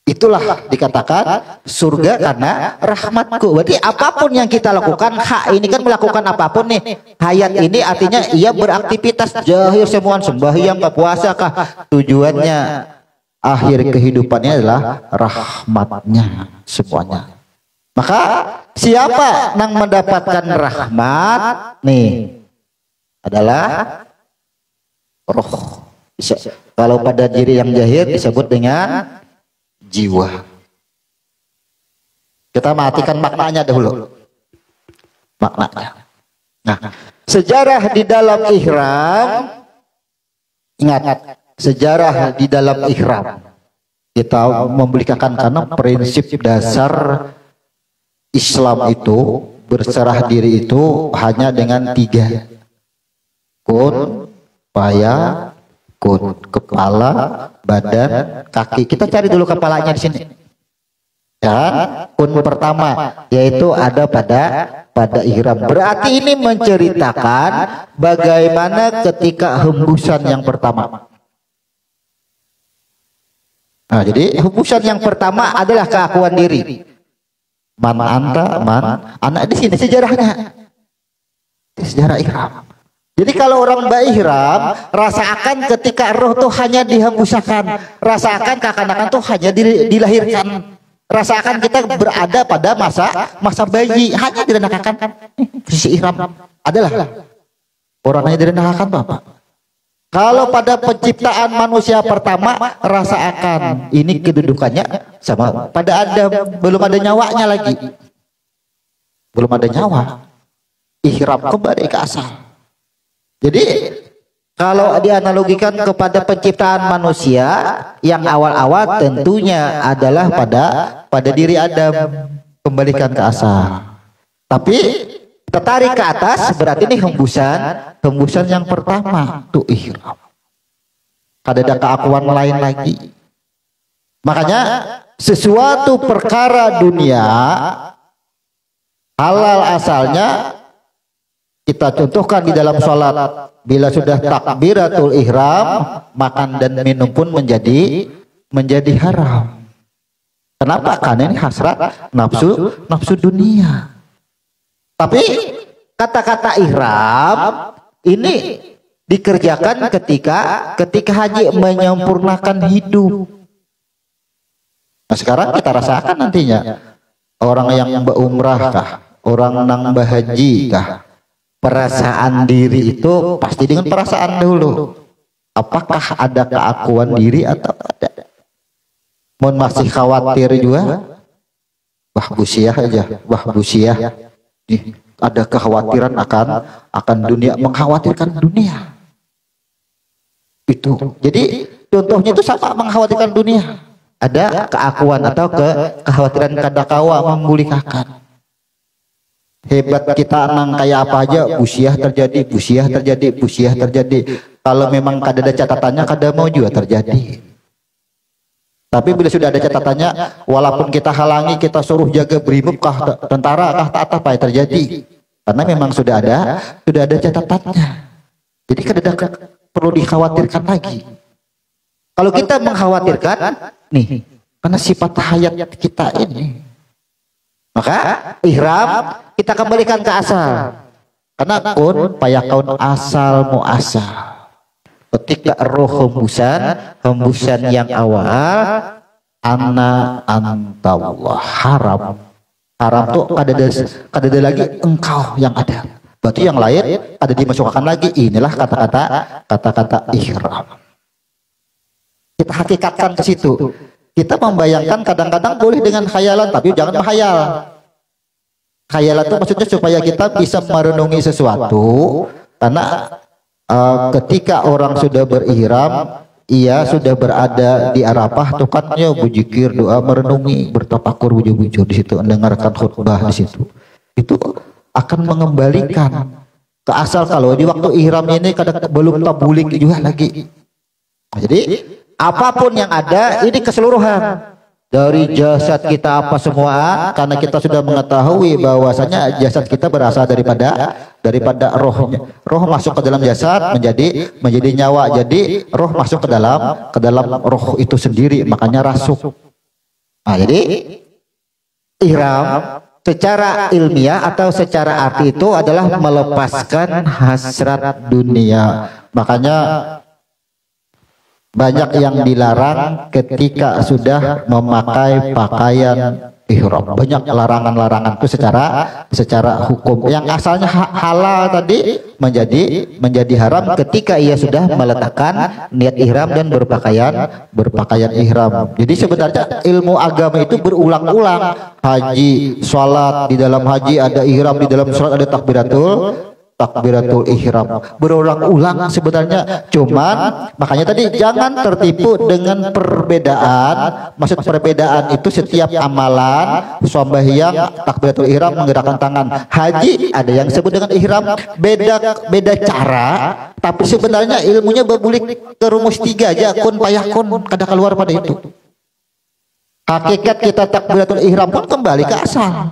Itulah dikatakan surga karena rahmatku. Berarti apapun yang kita lakukan, hak ini kan melakukan apapun nih. Hayat ini artinya ia beraktivitas zahir semua, sembahyang, puasa kah. Tujuannya akhir kehidupannya adalah rahmatnya semuanya. Maka siapa yang mendapatkan rahmat nih adalah roh. Kalau pada diri yang zahir disebut dengan jiwa. Kita matikan maknanya dahulu. Maknanya. Nah, sejarah di dalam ihram, ingat, sejarah di dalam ihram. Kita memberikan karena prinsip dasar Islam itu berserah diri itu hanya dengan 3. Kun, paya, kun, kepala, badan, kaki. Kita cari dulu kepalanya di sini. Dan kun pertama yaitu ada pada ihram. Berarti ini menceritakan bagaimana ketika hembusan yang pertama. Nah, jadi hembusan yang pertama adalah keakuan diri. Man anta, man anak, di sini sejarahnya. Di sejarah ihram. Jadi kalau orang berihram, rasakan ketika roh tuh hanya dihembuskan, rasakan kekanakan tuh hanya dilahirkan, rasakan kita berada pada masa bayi, hanya direnakan sisi ihram adalah orang hanya direnakan Bapak. Kalau pada penciptaan manusia pertama, rasakan ini kedudukannya sama pada ada belum ada nyawanya lagi, belum ada nyawa, ihram kembali ke asal. Jadi kalau dianalogikan kepada penciptaan manusia yang awal-awal tentunya adalah pada diri Adam, kembalikan ke asal. Tapi tertarik ke atas berarti ini hembusan yang pertama tuh ihram. Ada keakuan lain lagi. Makanya sesuatu perkara dunia halal asalnya kita contohkan di dalam sholat, bila sudah takbiratul ihram, makan dan minum pun menjadi haram. Kenapa? Karena ini hasrat nafsu dunia. Tapi kata-kata ihram ini dikerjakan ketika haji menyempurnakan hidup. Nah, sekarang kita rasakan nantinya orang yang berumrah kah, orang nang bahaji kah, perasaan diri itu pasti dengan perasaan dulu. Apakah ada keakuan diri atau ada? Mohon masih khawatir juga. Wah busiah aja, wah busiah. Ada kekhawatiran akan dunia, mengkhawatirkan dunia. Itu. Jadi contohnya itu sama mengkhawatirkan dunia. Ada keakuan atau kekhawatiran kadakawa memulikakan. Hebat kita nang kayak apa aja, busiah terjadi. Kalau memang kada ada catatannya, kada mau juga terjadi. Tapi bila sudah ada catatannya, walaupun kita halangi, kita suruh jaga brimob kah, tentara kah, tak apa yang terjadi. Karena memang sudah ada catatannya. Jadi kada ada perlu dikhawatirkan lagi. Kalau kita mengkhawatirkan, nih, karena sifat hayat kita ini, maka ihram kita kembalikan ke asal. Karena kun payakaun asal muasal. Ketika roh hembusan yang awal, ana antawah, haram. Haram tuh kada lagi engkau yang ada. Berarti yang lain ada dimasukkan lagi. Inilah kata-kata ihram. Kita hakikatkan ke situ. Kita membayangkan kadang-kadang boleh dengan khayalan, tapi jangan menghayal. Khayalan itu maksudnya supaya kita bisa merenungi sesuatu, karena ketika orang sudah berihram, ia sudah berada di Arafah, tuh kan ya berzikir, doa, merenungi, bertafakur, bujur-bujur di situ, mendengarkan khutbah di situ. Itu akan mengembalikan ke asal. Kalau di waktu ihram ini kadang belum tabulik juga lagi. Jadi apapun yang ada ini keseluruhan dari jasad kita apa semua, karena kita sudah mengetahui bahwasanya jasad kita berasal daripada rohnya. Roh masuk ke dalam jasad menjadi nyawa. Jadi roh masuk ke dalam roh itu sendiri, makanya rasuk. Nah, jadi ihram secara ilmiah atau secara arti itu adalah melepaskan hasrat dunia. Makanya banyak yang dilarang ketika sudah memakai pakaian ihram. Banyak larangan-larangan itu secara hukum. Yang asalnya halal tadi menjadi haram ketika ia sudah meletakkan niat ihram dan berpakaian ihram. Jadi sebenarnya ilmu agama itu berulang-ulang. Haji, sholat, di dalam haji ada ihram, di dalam sholat ada takbiratul ihram, berulang-ulang sebenarnya. Cuman makanya tadi jangan tertipu dengan perbedaan. Maksud perbedaan itu setiap amalan, sembahyang, takbiratul ihram, menggerakkan tangan. Haji ada yang disebut dengan ihram, beda cara, tapi sebenarnya ilmunya berbulik ke rumus 3 aja, kun payakun, kada keluar pada itu. Hakikat kita takbiratul ihram pun kembali ke asal.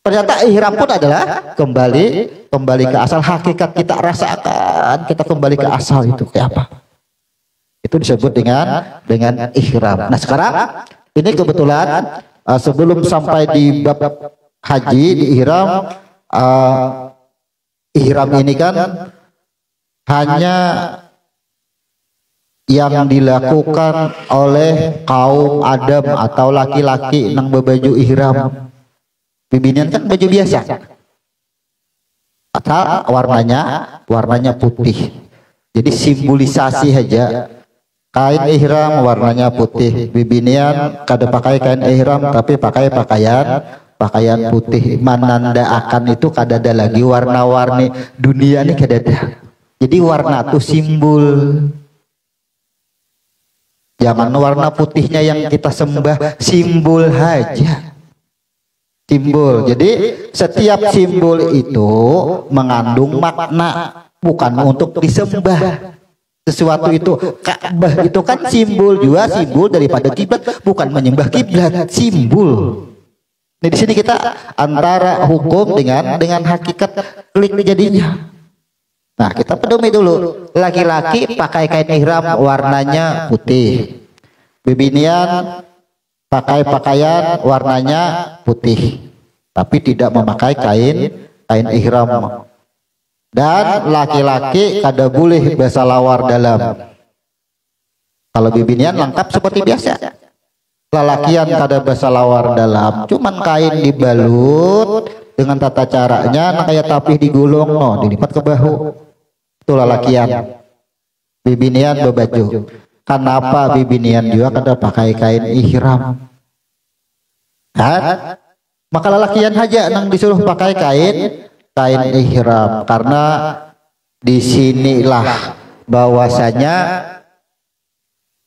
Ternyata ihram pun adalah kembali ke asal. Hakikat kita rasakan, kita kembali ke asal itu kayak apa? Itu disebut dengan ihram. Nah sekarang ini kebetulan sebelum sampai di bab haji di ihram, ihram ini kan hanya yang dilakukan oleh kaum Adam atau laki-laki nang berbaju ihram. Bibinian kan baju biasa, atau warnanya putih. Jadi simbolisasi aja, kain ihram warnanya putih. Bibinian kada pakai kain ihram tapi pakai pakaian putih. Menanda akan itu kada ada lagi warna-warni dunia ini kada ada. Jadi warna itu simbol. Jangan warna putihnya yang kita sembah, simbol aja. Simbol. Jadi setiap simbol itu mengandung makna, bukan untuk disembah. Sesuatu itu Ka'bah itu kan simbol juga, simbol daripada kiblat, bukan menyembah kiblat, simbol. Nah, di sini kita antara hukum dengan hakikat klik jadinya. Nah, kita pedomi dulu. Laki-laki pakai kain ihram warnanya putih. Bibinian pakai pakaian warnanya putih, tapi tidak memakai kain ihram. Dan laki-laki kada boleh basalawar dalam. Kalau bibinian lengkap seperti biasa. Lelakian kada basalawar dalam, cuman kain dibalut dengan tata caranya kayak tapih digulung, dilipat ke bahu. Itu lelakian. Bibinian berbaju. Kenapa bibinian juga kada pakai kain ihram? Maka lelakian aja nang disuruh pakai kain ihram, karena disinilah bahwasanya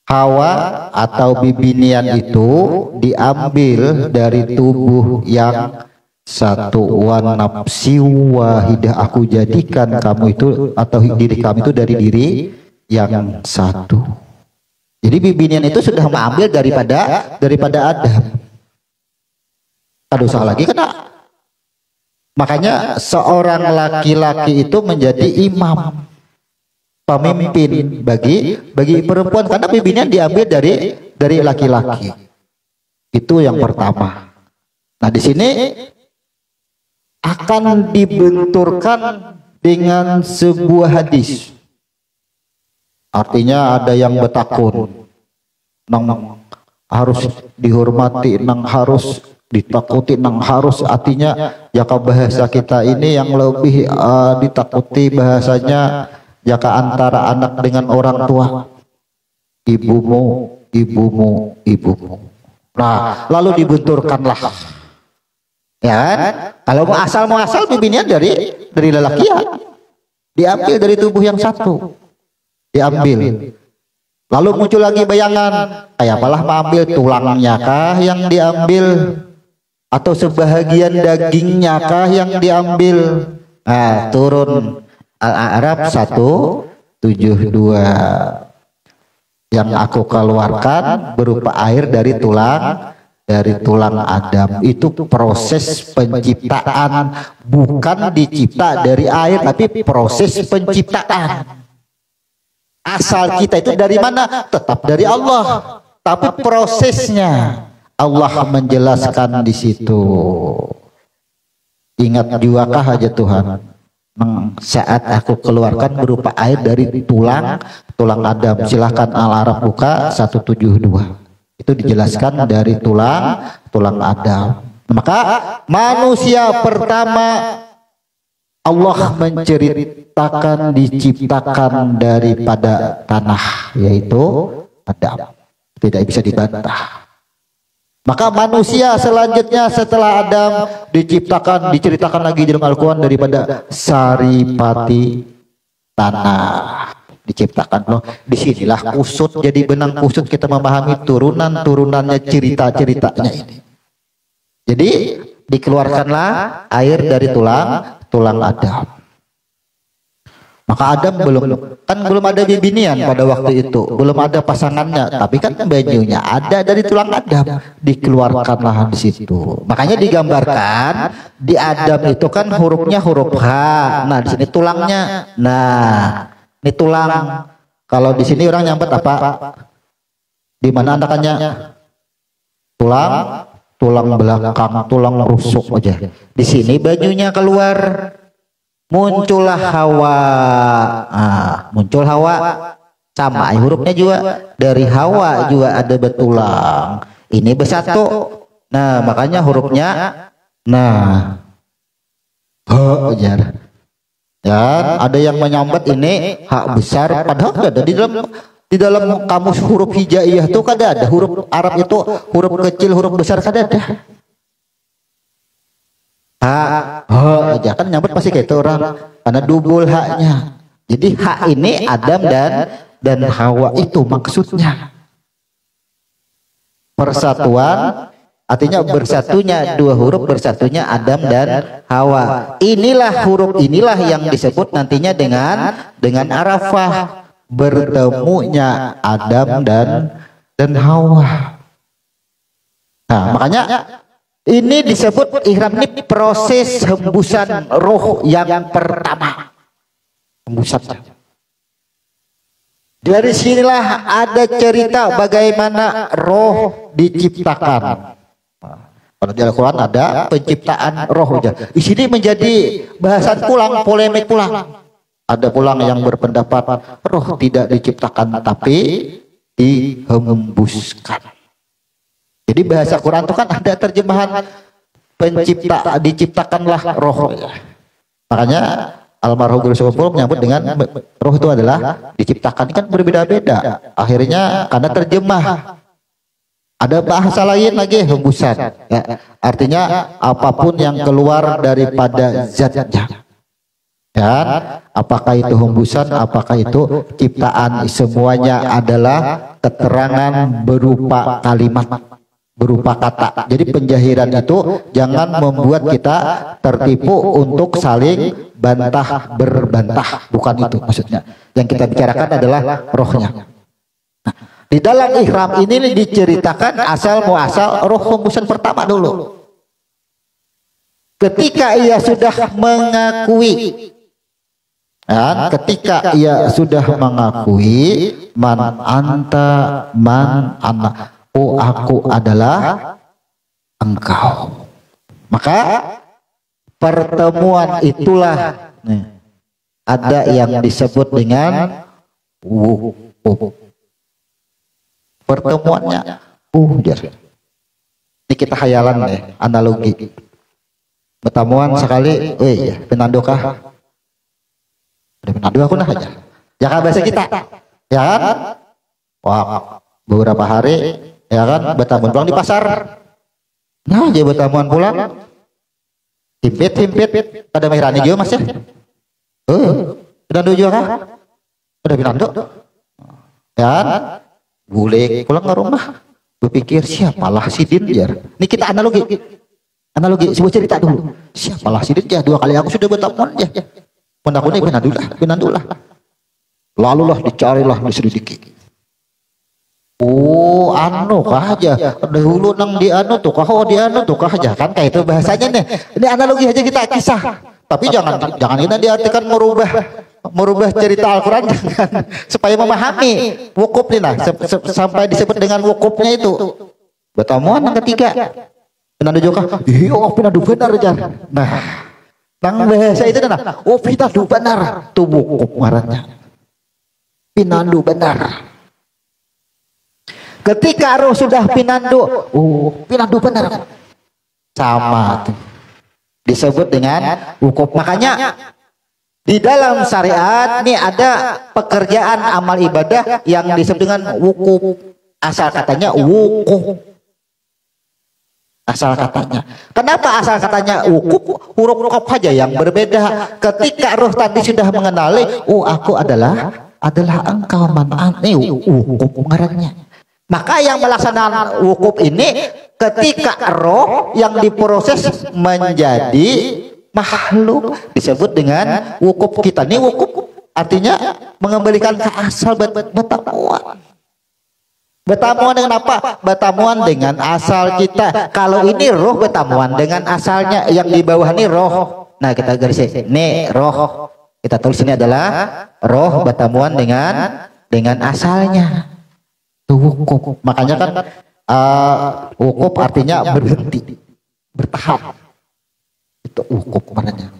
Hawa atau bibinian itu diambil dari tubuh yang satu. Wa nafsi wahidah, aku jadikan kamu itu atau diri kami itu dari diri yang satu. Jadi bibinian itu sudah mengambil daripada Adam. Aduh salah lagi kena. Makanya seorang laki-laki itu menjadi imam, pemimpin bagi perempuan, karena bibinian diambil dari laki-laki. Itu yang pertama. Nah di sini akan dibenturkan dengan sebuah hadis. Artinya ada yang betakun, nang harus dihormati, nang harus ditakuti, nang harus. Artinya jika bahasa kita ini yang lebih ditakuti bahasanya jika antara anak dengan orang tua, ibumu. Nah lalu dibenturkanlah, ya kalau mau asal bibinian dari lelakian, diambil dari tubuh yang satu, diambil. Lalu muncul lagi bayangan, kayak apalah mengambil tulangnya kah yang diambil, atau sebahagian dagingnya kah yang diambil. Nah turun Al-A'raf 172, yang aku keluarkan berupa air dari tulang Adam. Itu proses penciptaan, bukan dicipta dari air, tapi proses penciptaan. Asal kita itu dari mana? Tetap dari Allah. Tapi prosesnya Allah menjelaskan di situ. Ingat juakah aja Tuhan, saat aku keluarkan berupa air dari tulang Adam. Silahkan Al-Araf buka 172. Itu dijelaskan dari tulang tulang Adam. Maka manusia pertama Allah menceritakan diciptakan daripada tanah, yaitu Adam. Tidak bisa dibantah. Maka manusia selanjutnya setelah Adam diceritakan lagi dalam Al-Quran daripada saripati tanah. Diciptakan loh. Disinilah kusut jadi benang kusut kita memahami turunan-turunannya cerita-ceritanya ini. Jadi dikeluarkanlah air dari tulang Adam. Maka Adam belum ada bibinian pada waktu itu, belum ada pasangannya, tapi kan bajunya ada dari tulang Adam, dikeluarkanlah di situ. Makanya digambarkan di Adam itu kan hurufnya huruf H. Nah, di sini tulangnya. Nah, ini tulang. Kalau di sini orang nyambet apa? Di mana andakannya? Tulang belakang, tulang rusuk aja. Di sini bajunya keluar. Muncullah Hawa. Muncul Hawa, sama hurufnya juga dari Hawa juga ada betulang. Ini bersatu. Nah, makanya hurufnya aja. Dan ada yang menyambat ini hak besar, padahal ada di dalam kamus huruf hijaiyah itu kada ada huruf Arab itu huruf kecil huruf besar kada ada. Aja kan nyambut pasti kayak itu orang karena double haknya. Jadi hak ini Adam dan Hawa itu maksudnya persatuan, artinya bersatunya dua huruf, bersatunya Adam dan Hawa. Inilah huruf inilah yang disebut nantinya dengan Arafah, bertemunya Adam dan Hawa. Nah, makanya ini disebut ihram ini proses hembusan roh yang pertama. Hembusan. Dari sinilah ada cerita bagaimana roh diciptakan. Kalau di Al-Quran ada penciptaan roh. Di sini menjadi bahasan pulang, polemik pulang. Ada pulang yang berpendapat roh tidak diciptakan tapi dihembuskan. Jadi bahasa Quran itu kan ada terjemahan diciptakanlah roh. Makanya almarhum Guru Sokopul menyebut dengan roh itu adalah diciptakan, kan berbeda-beda. Akhirnya karena terjemah ada bahasa lain lagi hembusan. Ya, artinya apapun yang keluar daripada zatnya. Dan apakah itu hembusan, apakah itu ciptaan, semuanya adalah keterangan berupa kalimat, berupa kata. Jadi penjahiran itu jangan membuat kita tertipu untuk saling bantah berbantah, bukan itu maksudnya. Yang kita bicarakan adalah rohnya. Nah, di dalam ihram ini diceritakan asal muasal roh hembusan pertama dulu. Ketika ia sudah mengakui, ketika ia sudah mengakui man ana, aku adalah engkau. Maka pertemuan itulah ada yang disebut dengan wukuf. Pertemuannya ini kita hayalan deh, analogi. Pertemuan sekali, penandukah? Udah penandu aku nah aja. Ya kan bahasa kita. Ya kan? Wah, beberapa hari ya kan bertamuan pulang di pasar. Nah, jadi bertamuan pulang. Himpit pada Mehrani juga Mas ya. Penandu juga kan? Udah penandu. Ya kan? Gulik pulang ke rumah. Berpikir siapalah si Din jar. Ini kita analogi sebuah cerita dulu. Siapalah si Din ya, 2 kali aku sudah bertamuan ya. Aku ini penandulah. Lalulah dicarilah, diselidiki. Anu kah aja. Dahulu nang di anu tuh kah aja kan kayak itu bahasanya nih. Ini analogi aja kita kisah. Tapi jangan kita diartikan merubah cerita Al-Quran supaya memahami wukuf nih sampai disebut dengan wukufnya itu. Pertemuan yang ketiga. Penandu juga. Iya, penandu benar aja. Nah, nang bahasa itu nah, pinandu benar tuh wukuf ngarannya. Pinandu benar. Ketika roh sudah pinandu, pinandu benar. Sama tuh. Disebut dengan wukuf. Makanya di dalam syariat ini ada pekerjaan amal ibadah yang disebut dengan wukuf. Asal katanya wukuf. Asal katanya. Kenapa asal katanya wukuf? Huruf qaf saja yang berbeda. Ketika roh tadi sudah mengenali, aku adalah engkau ini wukuf ngarannya. Maka yang melaksanakan wukuf ini ketika roh yang diproses menjadi makhluk disebut dengan wukuf. Kita ini wukuf artinya mengembalikan ke asal betamuan. Betamuan dengan apa? Betamuan dengan asal kita. Kalau ini roh betamuan dengan asalnya, yang di bawah ini roh. Nah, kita garis ini roh. Kita tulis ini adalah roh betamuan dengan asalnya. Itu wukuf. Makanya kan wukuf artinya berhenti, bertahan. Itu wukuf maknanya.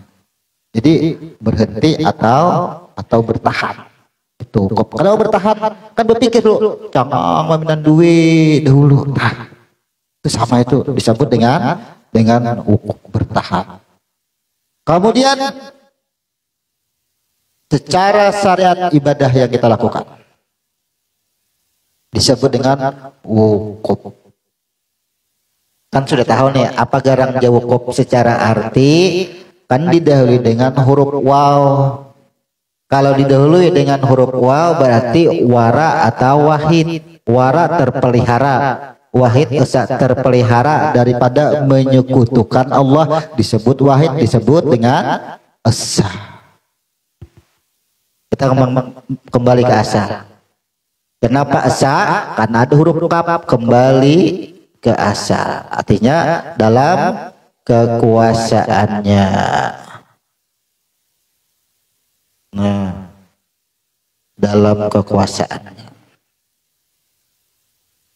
Jadi berhenti atau bertahan. Itu kalau bertahan kan berpikir dulu, jangan meminan duit dahulu. Nah, itu sama, itu disebut dengan wukuf, bertahan. Kemudian secara syariat ibadah yang kita lakukan disebut dengan wukuf. Kan sudah tahu nih apa garangnya wukuf secara arti, kan didahului dengan huruf waw. Kalau didahului dengan huruf waw berarti wara atau wahid. Wara terpelihara, wahid terpelihara daripada menyekutukan Allah. Disebut wahid, disebut dengan esa. Kita kembali ke asa. Kenapa esa? Karena ada huruf qaf, kembali ke asal. Artinya dalam kekuasaannya. Nah, dalam kekuasaannya.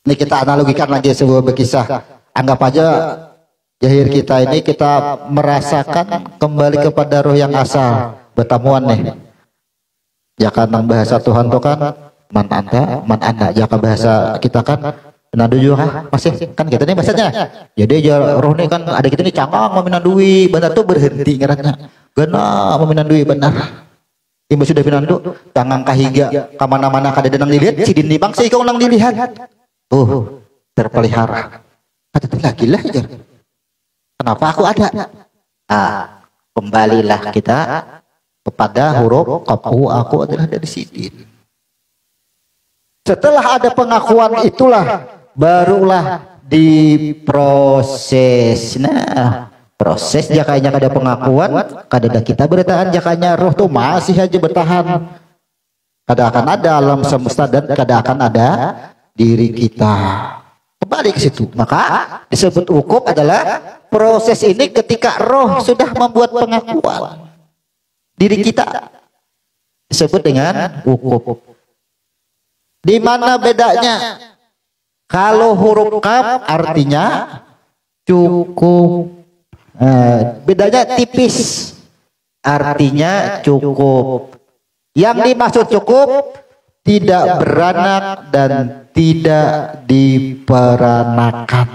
Ini kita analogikan lagi sebuah berkisah. Anggap aja jahir kita ini kita merasakan kembali kepada roh yang asal, bertamuan nih. Ya kan bahasa Tuhan itu kan man anda. Ya kan bahasa kita kan penandu juga masih kan kita nih bahasanya. Jadi roh nih kan ada kita nih canggang meminandui, benar tuh berhenti ngarannya. Gena meminandui benar. Ibu sudah pinandu, tangan kahiga, kamana-mana kada denang dilihat, si dini bangsa ikaw nang dilihat. Terpelihara. Ada lagi lah ya. Kenapa aku ada? Kembalilah kita kepada huruf qaf. Aku adalah dari sidin. Setelah ada pengakuan itulah, barulah diproses. Nah, proses jakanya kada pengakuan, kada kita bertahan, jakanya roh tuh masih aja bertahan. Kada akan ada alam semesta dan kada akan ada diri kita. Kembali ke situ. Maka disebut wukuf adalah proses ini ketika roh sudah membuat pengakuan diri kita, disebut dengan wukuf. Di mana bedanya? Kalau huruf qaf artinya cukup. Bedanya tipis, artinya cukup. Yang dimaksud cukup tidak beranak dan tidak diperanakan.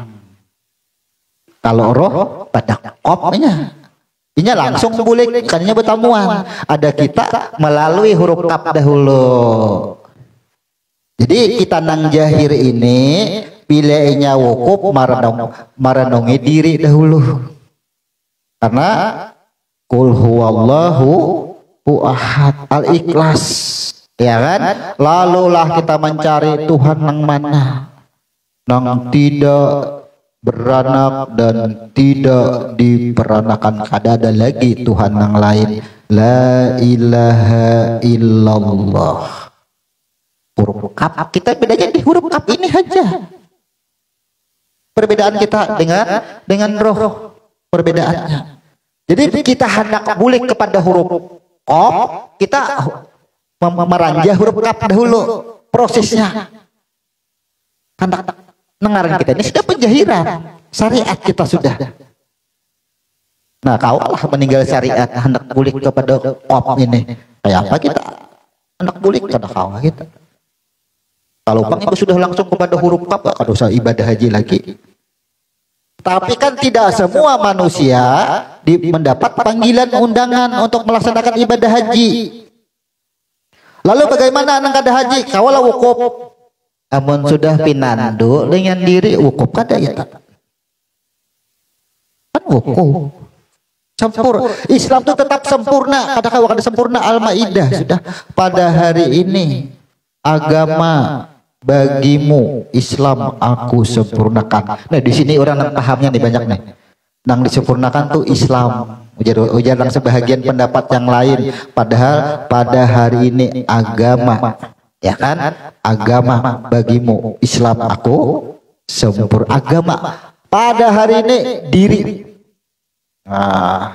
Kalau roh pada qafnya, ini langsung bulik, kannya bertamuan. Ada kita melalui huruf qaf dahulu. Jadi kita nang jahir ini pilihnya wukuf maranongi diri dahulu. Karena kul huwallahu ahad, al-ikhlas, ya kan? Lalulah kita mencari Tuhan yang mana, yang tidak beranak dan tidak diperanakan. Kada ada lagi Tuhan yang lain. La ilaha illallah. Huruf qaf kita bedanya di huruf qaf ini aja. Perbedaan kita dengan roh. Perbedaannya. Jadi kita hendak bulik kepada huruf qaf, kita meranjah huruf qaf dahulu prosesnya. Hendak nengaran kita ini sudah penjahiran, syariat kita sudah. Nah, kau Allah meninggal syariat hendak bulik kepada qaf ini. Kayak apa kita hendak bulik kepada kau kita? Kalau Bang Ibu sudah langsung kepada huruf kaf, gak usah ibadah haji lagi. Tapi kan tidak semua manusia mendapat panggilan undangan untuk melaksanakan ibadah haji. Lalu bagaimana anak kada haji? Kawalah wukuf. Amun sudah pinandu dengan diri wukuf kada ya tak? Kan wukuf. Sempurna. Islam itu tetap sempurna. Kadang-kadang kada sempurna. Al-Maidah sudah pada hari ini agama bagimu Islam aku sempurnakan. Nah di sini orang pahamnya nih banyak nih. Nang disempurnakan tuh Islam. Ujar nang sebahagian pendapat yang lain. Padahal pada hari ini agama, ya kan? Agama bagimu Islam aku sempurna. Agama pada hari ini diri. Nah,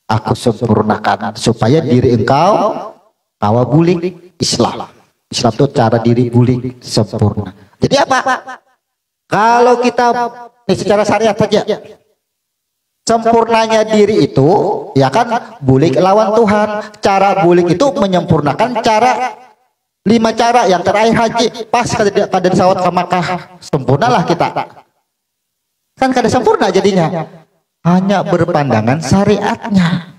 aku sempurnakan supaya diri engkau kawa bulik Islam. Islam itu cara diri bulik sempurna. Jadi apa? Kalau kita secara syariat saja, sempurnanya diri itu ya kan bulik lawan Tuhan. Cara bulik itu menyempurnakan cara 5 cara yang terakhir haji. Pas kada disawat ke Makkah, sempurnalah kita. Kan kada sempurna jadinya. Hanya berpandangan syariatnya.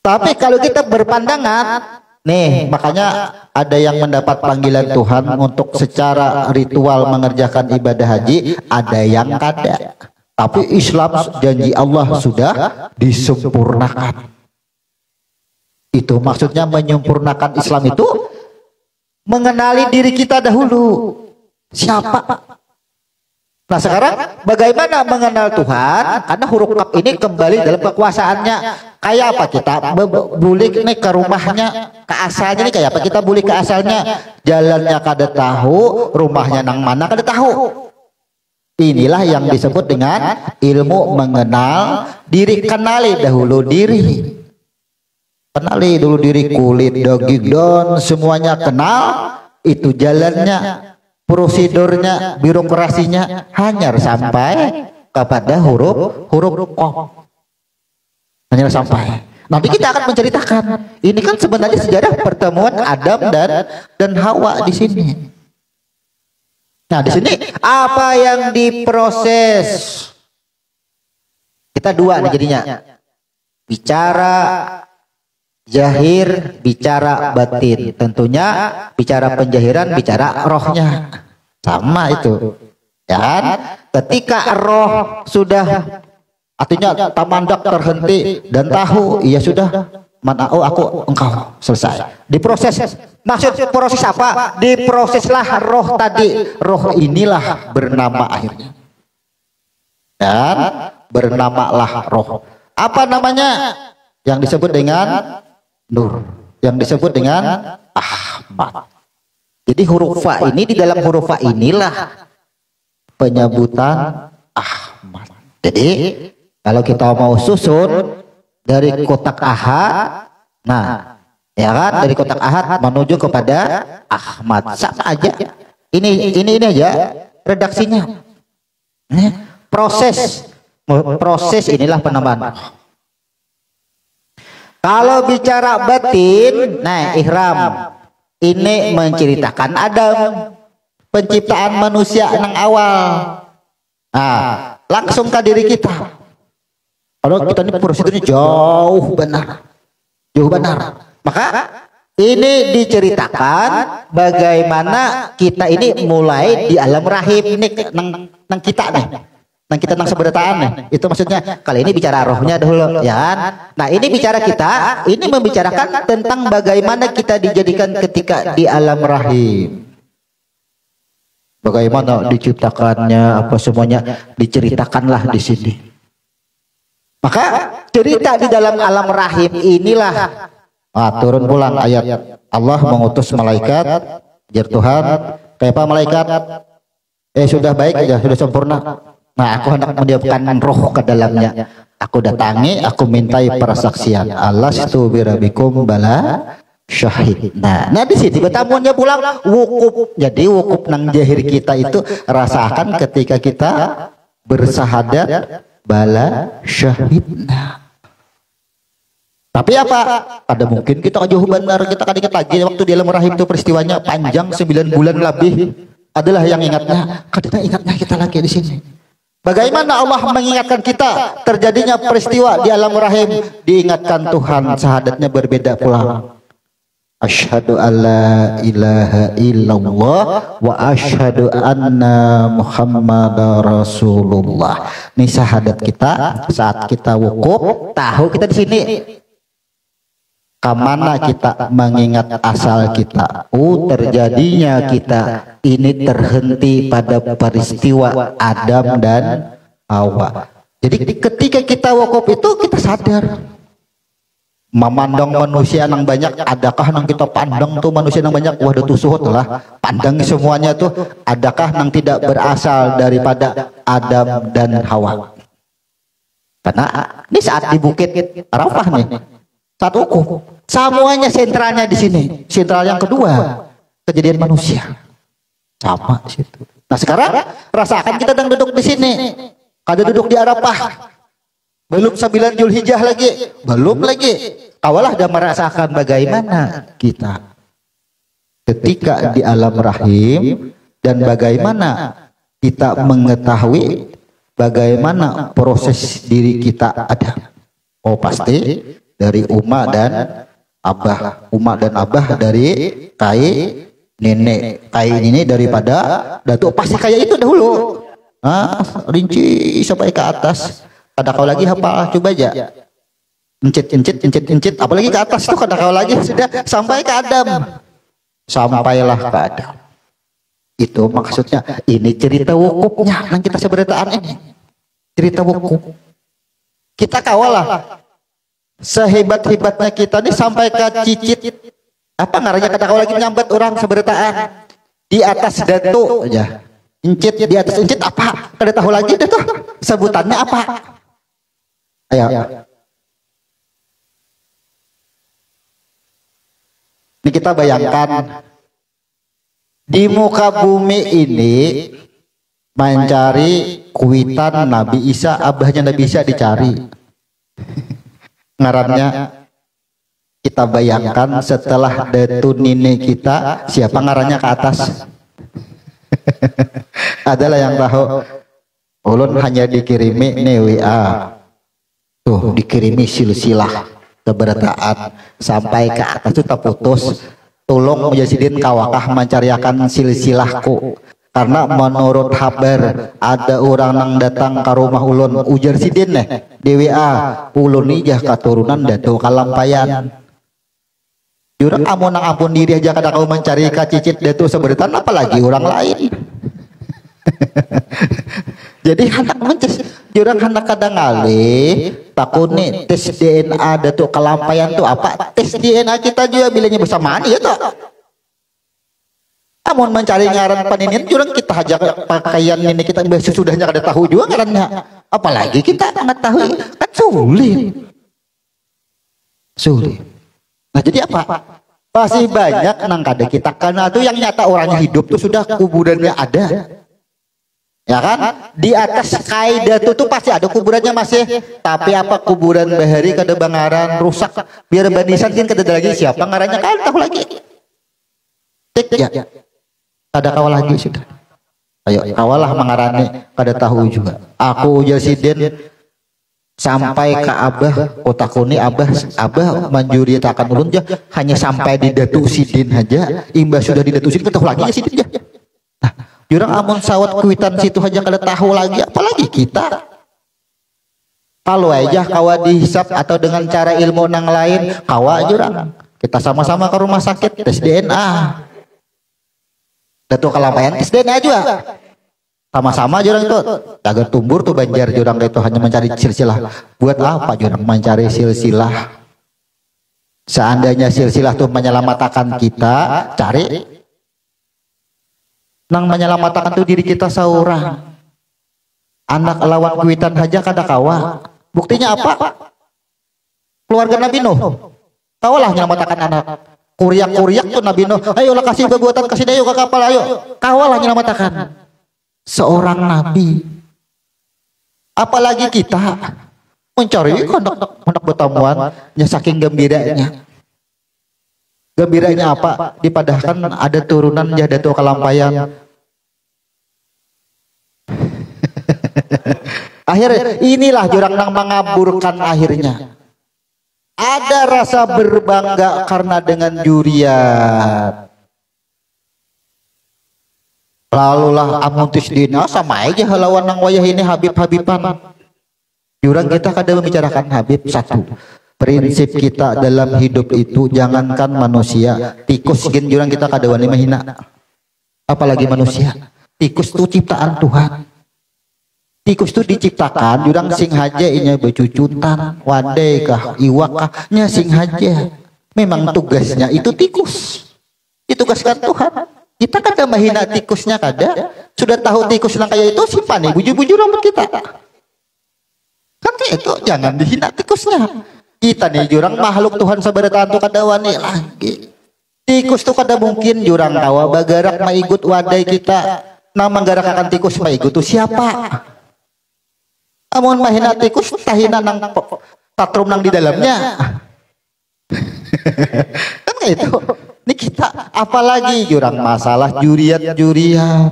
Tapi kalau kita berpandangan, nih makanya ada yang mendapat panggilan Tuhan untuk secara ritual mengerjakan ibadah haji, ada yang kada. Tapi Islam janji Allah sudah disempurnakan. Itu maksudnya menyempurnakan Islam itu mengenali diri kita dahulu. Siapa? Nah sekarang bagaimana mengenal Tuhan? Karena huruf kaf ini kembali dalam kekuasaannya. Kayak apa kita bulik nih ke rumahnya, ke asalnya nih kayak apa kita bulik ke asalnya? Jalannya kada tahu, rumahnya nang mana kada tahu. Inilah yang disebut dengan ilmu mengenal diri. Kenali dahulu diri. Kenali dulu diri, kulit, daging, dan semuanya kenal. Itu jalannya, prosedurnya, birokrasinya hanya sampai kepada huruf qaf. Hanya sampai. Nanti kita akan menceritakan. Ini kan sebenarnya sejarah pertemuan Adam dan Hawa di sini. Nah, di sini apa yang diproses? Kita dua nih jadinya. Bicara zahir, bicara batin. Tentunya bicara penjahiran, bicara rohnya. Sama itu. Ya kan? Ketika roh sudah artinya tamandak terhenti dan tahu, ya sudah, mana oh aku engkau selesai. Diproses. Maksud proses apa? Diproseslah roh tadi. Roh inilah bernama akhirnya. Dan bernamalah roh. Apa namanya? Yang disebut dengan Nur. Yang disebut dengan Ahmad. Jadi huruf fa ini, di dalam huruf fa inilah penyebutan Ahmad. Jadi kalau kita mau susun dari kotak ahad, nah ya kan, dari kotak ahad menuju kepada Ahmad, sama aja. Ini aja redaksinya. Proses inilah penambahan. Kalau bicara batin, nah ihram ini menceritakan Adam, penciptaan manusia yang awal. Nah, langsung ke diri kita. Kalau kita ini prosedurnya jauh benar. Maka ini diceritakan bagaimana kita ini mulai di alam rahim ini nang kita nih. Nang kita nang seberataan nih. Itu maksudnya kali ini bicara rohnya dahulu ya kan. Nah, ini bicara kita, ini membicarakan tentang bagaimana kita dijadikan ketika di alam rahim. Bagaimana diciptakannya, apa semuanya diceritakanlah di sini. Maka cerita di dalam alam rahim inilah turun pulang ayat Allah mengutus malaikat. Jar Tuhan, kayak apa malaikat? Sudah baik aja, sudah sempurna. Nah, aku hendak mendiamkan roh ke dalamnya. Aku datangi, aku mintai persaksian. Alastu birabikum bala syahid. Nah di sini betamunya pulang wukuf. Jadi wukuf nang jahir kita itu rasakan ketika kita bersahadat bala syahidna. Tapi apa? Ada mungkin kita jauh benar, kita kan ingat lagi waktu di alam rahim itu peristiwanya panjang 9 bulan lebih. Adalah yang ingatnya, kadang ingatnya kita lagi di sini. Bagaimana Allah mengingatkan kita terjadinya peristiwa di alam rahim, diingatkan Tuhan, syahadatnya berbeda pula. Asyhadu alla ilaha illallah wa asyhadu anna Muhammadar Rasulullah. Ini syahadat kita saat kita wukuf, tahu kita di sini. Kemana kita mengingat asal kita? Terjadinya kita ini terhenti pada peristiwa Adam dan Hawa. Jadi ketika kita wukuf itu kita sadar memandang manusia yang banyak. Adakah nang kita pandang tuh manusia yang banyak? Waduh tuh suhut lah. Pandang semuanya tuh. Adakah nang tidak berasal daripada Adam dan Hawa? Karena ini saat di Bukit Arafah nih, saat wukuf. Semuanya sentralnya di sini. Sentral yang kedua, kejadian manusia. Sama di situ. Nah sekarang rasakan kita sedang duduk di sini. Kada duduk di Arafah. Belum 9 Zulhijjah lagi. Belum lagi. Kawalah dan merasakan bagaimana kita ketika di alam rahim dan bagaimana kita mengetahui bagaimana proses diri kita ada. Oh pasti dari Uma dan Abah, Uma dan Abah dari kai nenek, kai ini daripada datuk, pasti kayak itu dahulu. Rinci sampai ke atas. Ada kau lagi hafal, coba aja. Encit, apalagi ke atas tuh ada kau lagi sudah sampai ke Adam. Sampailah ke Adam. Itu maksudnya ini cerita wukufnya yang kita seberitaan ini. Cerita wukuf. Kita kawalah. Sehebat-hebatnya kita nih sampai ke cicit apa ngaranya kata kau lagi nyambat orang seberitaan di atas datu aja. Encit di atas encit apa? Kada tahu lagi deh tuh sebutannya apa? Ayo. Ini kita bayangkan di muka bumi ini mencari kuitan Nabi Isa, abahnya Nabi Isa dicari. Ngarannya kita bayangkan setelah datu nini kita, siapa ngarannya ke atas? Adalah yang tahu. Ulun hanya dikirimi nih WA. Tuh dikirimi silsilah keberataan sampai ke atas itu terputus. Tolong Mujahidin kawakah mencariakan silsilahku. Karena menurut kabar ada orang yang datang ke rumah ulun ujar sidin nih di WA, ulun ijah keturunan datu kalampayan. Jurang ampun diri aja kada kau mencari kacicit datu seberitan apalagi orang lain. Jadi anak mences jurang anak kadang ngalih takuni tes DNA datu kalampayan tuh apa? Tes DNA kita juga bilangnya bersamaan ya toh. Amun mencari ngaran paninin jurang kita aja pakaian ini kita sesudahnya kada tahu juga ngarannya. Apalagi kita mengetahui kan sulit. Nah jadi apa? Pasti banyak nang kada kita karena itu yang nyata orangnya hidup tuh sudah kuburannya ada. Ya kan? Di atas kaidah tuh pasti ada kuburannya masih. Tapi apa kuburan bahari kada bangaran rusak biar banisan kan kada lagi siapa ngarannya kan tahu lagi. Cek ya. Ada kawal lagi sudah. Ayo kawalah mengarani kada tahu juga. Aku Jasiden sampai ke Abah otakuni Abah manjuri takan ulun ya hanya sampai di Datu Sidin aja. Imbas sudah di Datu Sidin tahu lagi ya Sidin ya. Nah, jurang amun sawat kuitan situ aja kada tahu lagi apalagi kita. Kalau aja kawa dihisap atau dengan cara ilmu nang lain kawa jurang. Kita sama-sama ke rumah sakit tes DNA. Datu kalampayan tes DNA juga sama-sama jurang itu agar tumbur tuh banjar jurang itu hanya mencari silsilah. Buat apa jurang mencari silsilah? Seandainya silsilah tuh menyelamatkan kita, cari nang menyelamatkan tuh diri kita seorang. Anak lawan kuitan aja kada kawa. Buktinya apa? Keluarga Nabi Nuh kawalah menyelamatkan anak. Kuriak tuh Nabi Nuh, ayolah kasih perbuatan kasih dayo ke kapal ayo. Kawalah menyelamatkan seorang nabi. Apalagi kita mencari hendak bertemuan, nya saking gembiranya. Gembiranya apa? Dipadahkan ada turunan Jadatu Kalampayan. Akhirnya inilah jurang nang mengaburkan akhirnya. Ada rasa berbangga karena dengan juriat. Lalulah amuntis dina sama aja lawan nang wayah ini Habib-Habiban. Jurang kita kada membicarakan Habib satu. Prinsip kita dalam hidup itu jangankan manusia, tikus gen jurang kita kada wani mahina. Apalagi manusia. Tikus itu ciptaan Tuhan. Tikus itu diciptakan jurang sing haja inya becucutan, wadai kah, iwak kah, nya sing haja. Memang tugasnya itu tikus. Ditugaskan Tuhan. Kita kada mahina tikusnya kada. Sudah tahu tikus yang kayak itu simpan buju-buju rambut kita. Kan kayak itu jangan dihina tikusnya. Kita nih jurang makhluk Tuhan sabarataan tu kada wani lagi. Tikus tu kada mungkin jurang tawa bagarak maigut wadai kita. Nama garak akan tikus maigut tu siapa? Amun mahina tikus tahina nang tatrum nang di dalamnya. Kan kayak itu. Ini kita apalagi jurang masalah juriat-jurian.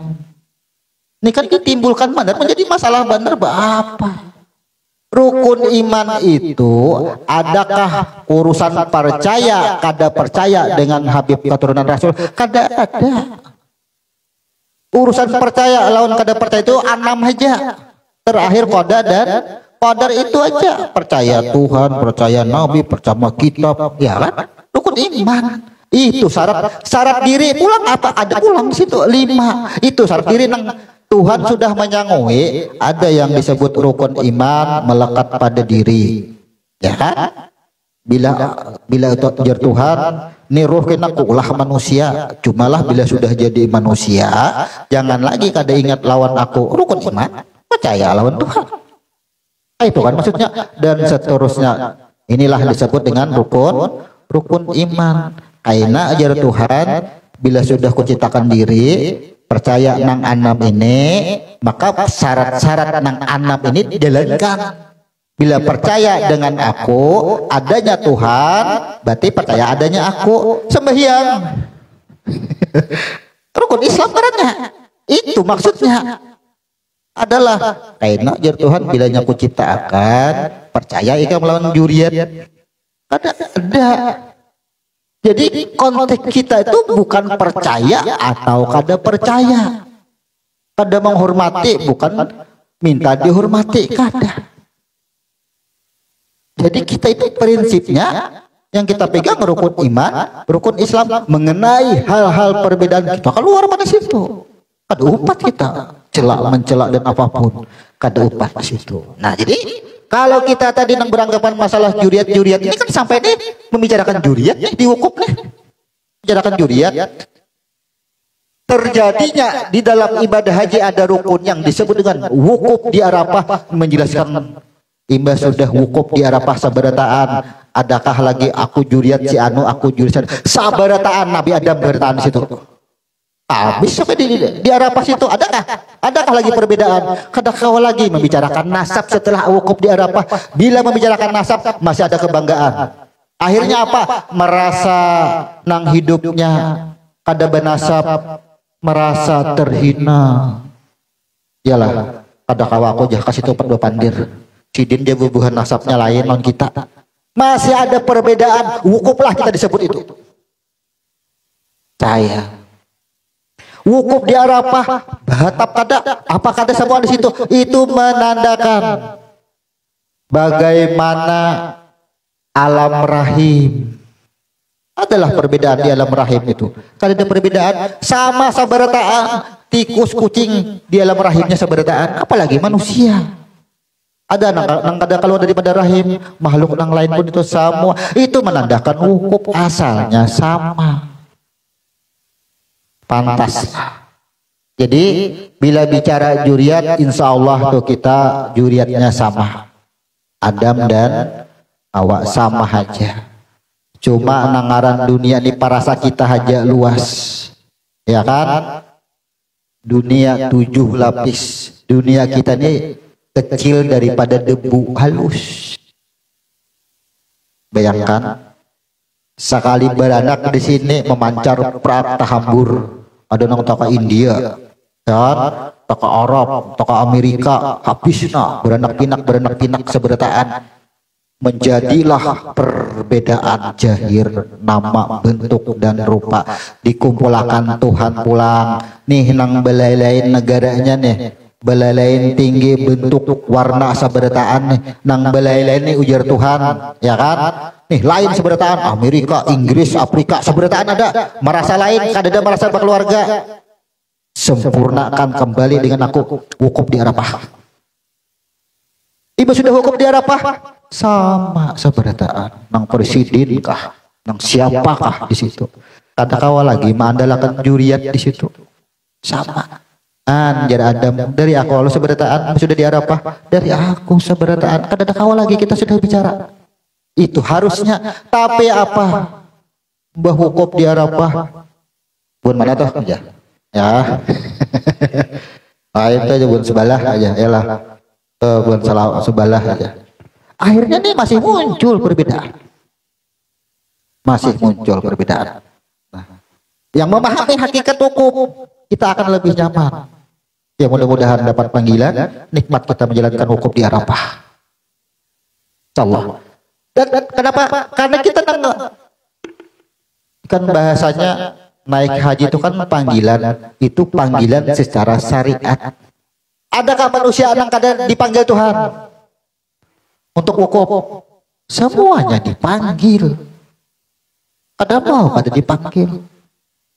Ini kan ditimbulkan benar menjadi masalah benar apa? Rukun iman itu adakah urusan percaya kada percaya dengan Habib keturunan Rasul? Kada ada. Urusan percaya lawan kada percaya itu 6 aja. Terakhir qada dan qadar itu aja. Percaya Tuhan, percaya Nabi, percaya kitab, ya kan? Rukun iman. Itu syarat diri pulang apa? Ada pulang situ 5. Itu syarat diri nang Tuhan sudah menyangui. Ada yang disebut rukun iman melekat pada diri. Ya kan? Bila itu jar Tuhan, ni ruh kena ulah manusia. Cumalah bila sudah jadi manusia, jangan lagi kada ingat lawan aku. Rukun iman. Percaya lawan Tuhan. Itu kan maksudnya dan seterusnya. Inilah disebut dengan rukun iman. Aina ajar Tuhan bila sudah kuciptakan diri percaya nang anam ini maka syarat-syarat nang anam ini dijalankan. Bila percaya dengan aku adanya Tuhan berarti percaya adanya aku sembahyang. Rukun Islam karena itu maksudnya adalah kaina jar Tuhan bila nyaku ciptakan percaya ikam melawan juriat ada. Jadi konteks kita itu bukan percaya atau kada percaya, kada menghormati bukan minta dihormati kada. Jadi kita itu prinsipnya yang kita pegang rukun iman, rukun Islam mengenai hal-hal perbedaan kita keluar pada situ. Kada upat kita mencela dan apapun kada upat di situ. Nah jadi kalau kita tadi nang beranggapan masalah juriat ini kan sampai nih membicarakan juriat di wukuf nih, bicarakan juriat. Terjadinya di dalam ibadah haji ada rukun yang disebut dengan wukuf di Arafah, menjelaskan imbas sudah wukuf di Arafah sabarataan. Adakah lagi aku juriat si anu, aku juriat sabarataan Nabi Adam bertahan di situ. Habis sampai di Arafah situ adakah lagi perbedaan? Kadang lagi membicarakan nasab setelah wukuf di Arafah. Bila membicarakan nasab masih ada kebanggaan. Akhirnya apa? Merasa nang hidupnya kada benasab, merasa terhina. Iyalah, kada kawa aku jah kasih tuh dua pandir. Sidin dia bubuhan nasabnya lain non kita. Masih ada perbedaan. Wukuflah kita disebut itu. Saya wukuf di Arafah, bahatap kada, apa kada semua di situ? Itu menandakan bagaimana alam rahim. Adalah perbedaan di alam rahim itu. Kada ada perbedaan sama sabarataan tikus kucing di alam rahimnya sabarataan, apalagi manusia. Ada nang kada keluar daripada rahim, makhluk nang lain pun itu semua. Itu menandakan wukuf asalnya sama. Pantas. Jadi bila bicara juriat, insya Allah tuh kita juriatnya sama. Adam dan Hawa sama aja. Cuma nangaran dunia ini parasa kita aja luas, ya kan? Dunia 7 lapis. Dunia kita ini kecil daripada debu halus. Bayangkan sekali beranak di sini memancar prata hambur. Ada nang toka India, dan toka Arab, toka Amerika, habisna beranak pinak seberataan. Menjadilah perbedaan jahir, nama, bentuk dan rupa. Dikumpulkan Tuhan pulang. Nih nang belai-lain negaranya nih, belai-lain tinggi bentuk warna seberataan nih, nang belai-lain nih ujar Tuhan, ya kan? Nih lain seberataan, Amerika, Inggris, Afrika seberataan ada. Merasa lain, kadada merasa berkeluarga. Sempurnakan kembali dengan aku wukuf di Arafah. Ibu sudah wukuf di Arafah, sama seberataan. Nang presiden kah, nang siapakah di situ? Kata kawal lagi, mandalakan juriat di situ. Sama. Anjar Adam dari aku Allah seberataan sudah di Arafah, dari aku seberataan. Kata kawal lagi kita sudah bicara. Itu harusnya. Tapi apa? Mbah wukuf di Arafah. Bun mana tuh? Ya. Itu aja bun sebelah aja, yalah. Bun sebelah aja. Akhirnya nih masih muncul perbedaan. Masih muncul perbedaan. Nah, yang memahami hakikat wukuf, kita akan lebih nyaman. Ya mudah-mudahan dapat panggilan, nikmat kita menjalankan wukuf di Arafah. Insyaallah. Dan kenapa? Karena kita kan bahasanya naik haji itu kan panggilan, itu panggilan secara syariat. Adakah manusia yang kadang dipanggil Tuhan untuk wukuf? Semuanya dipanggil. Ada mau pada dipanggil?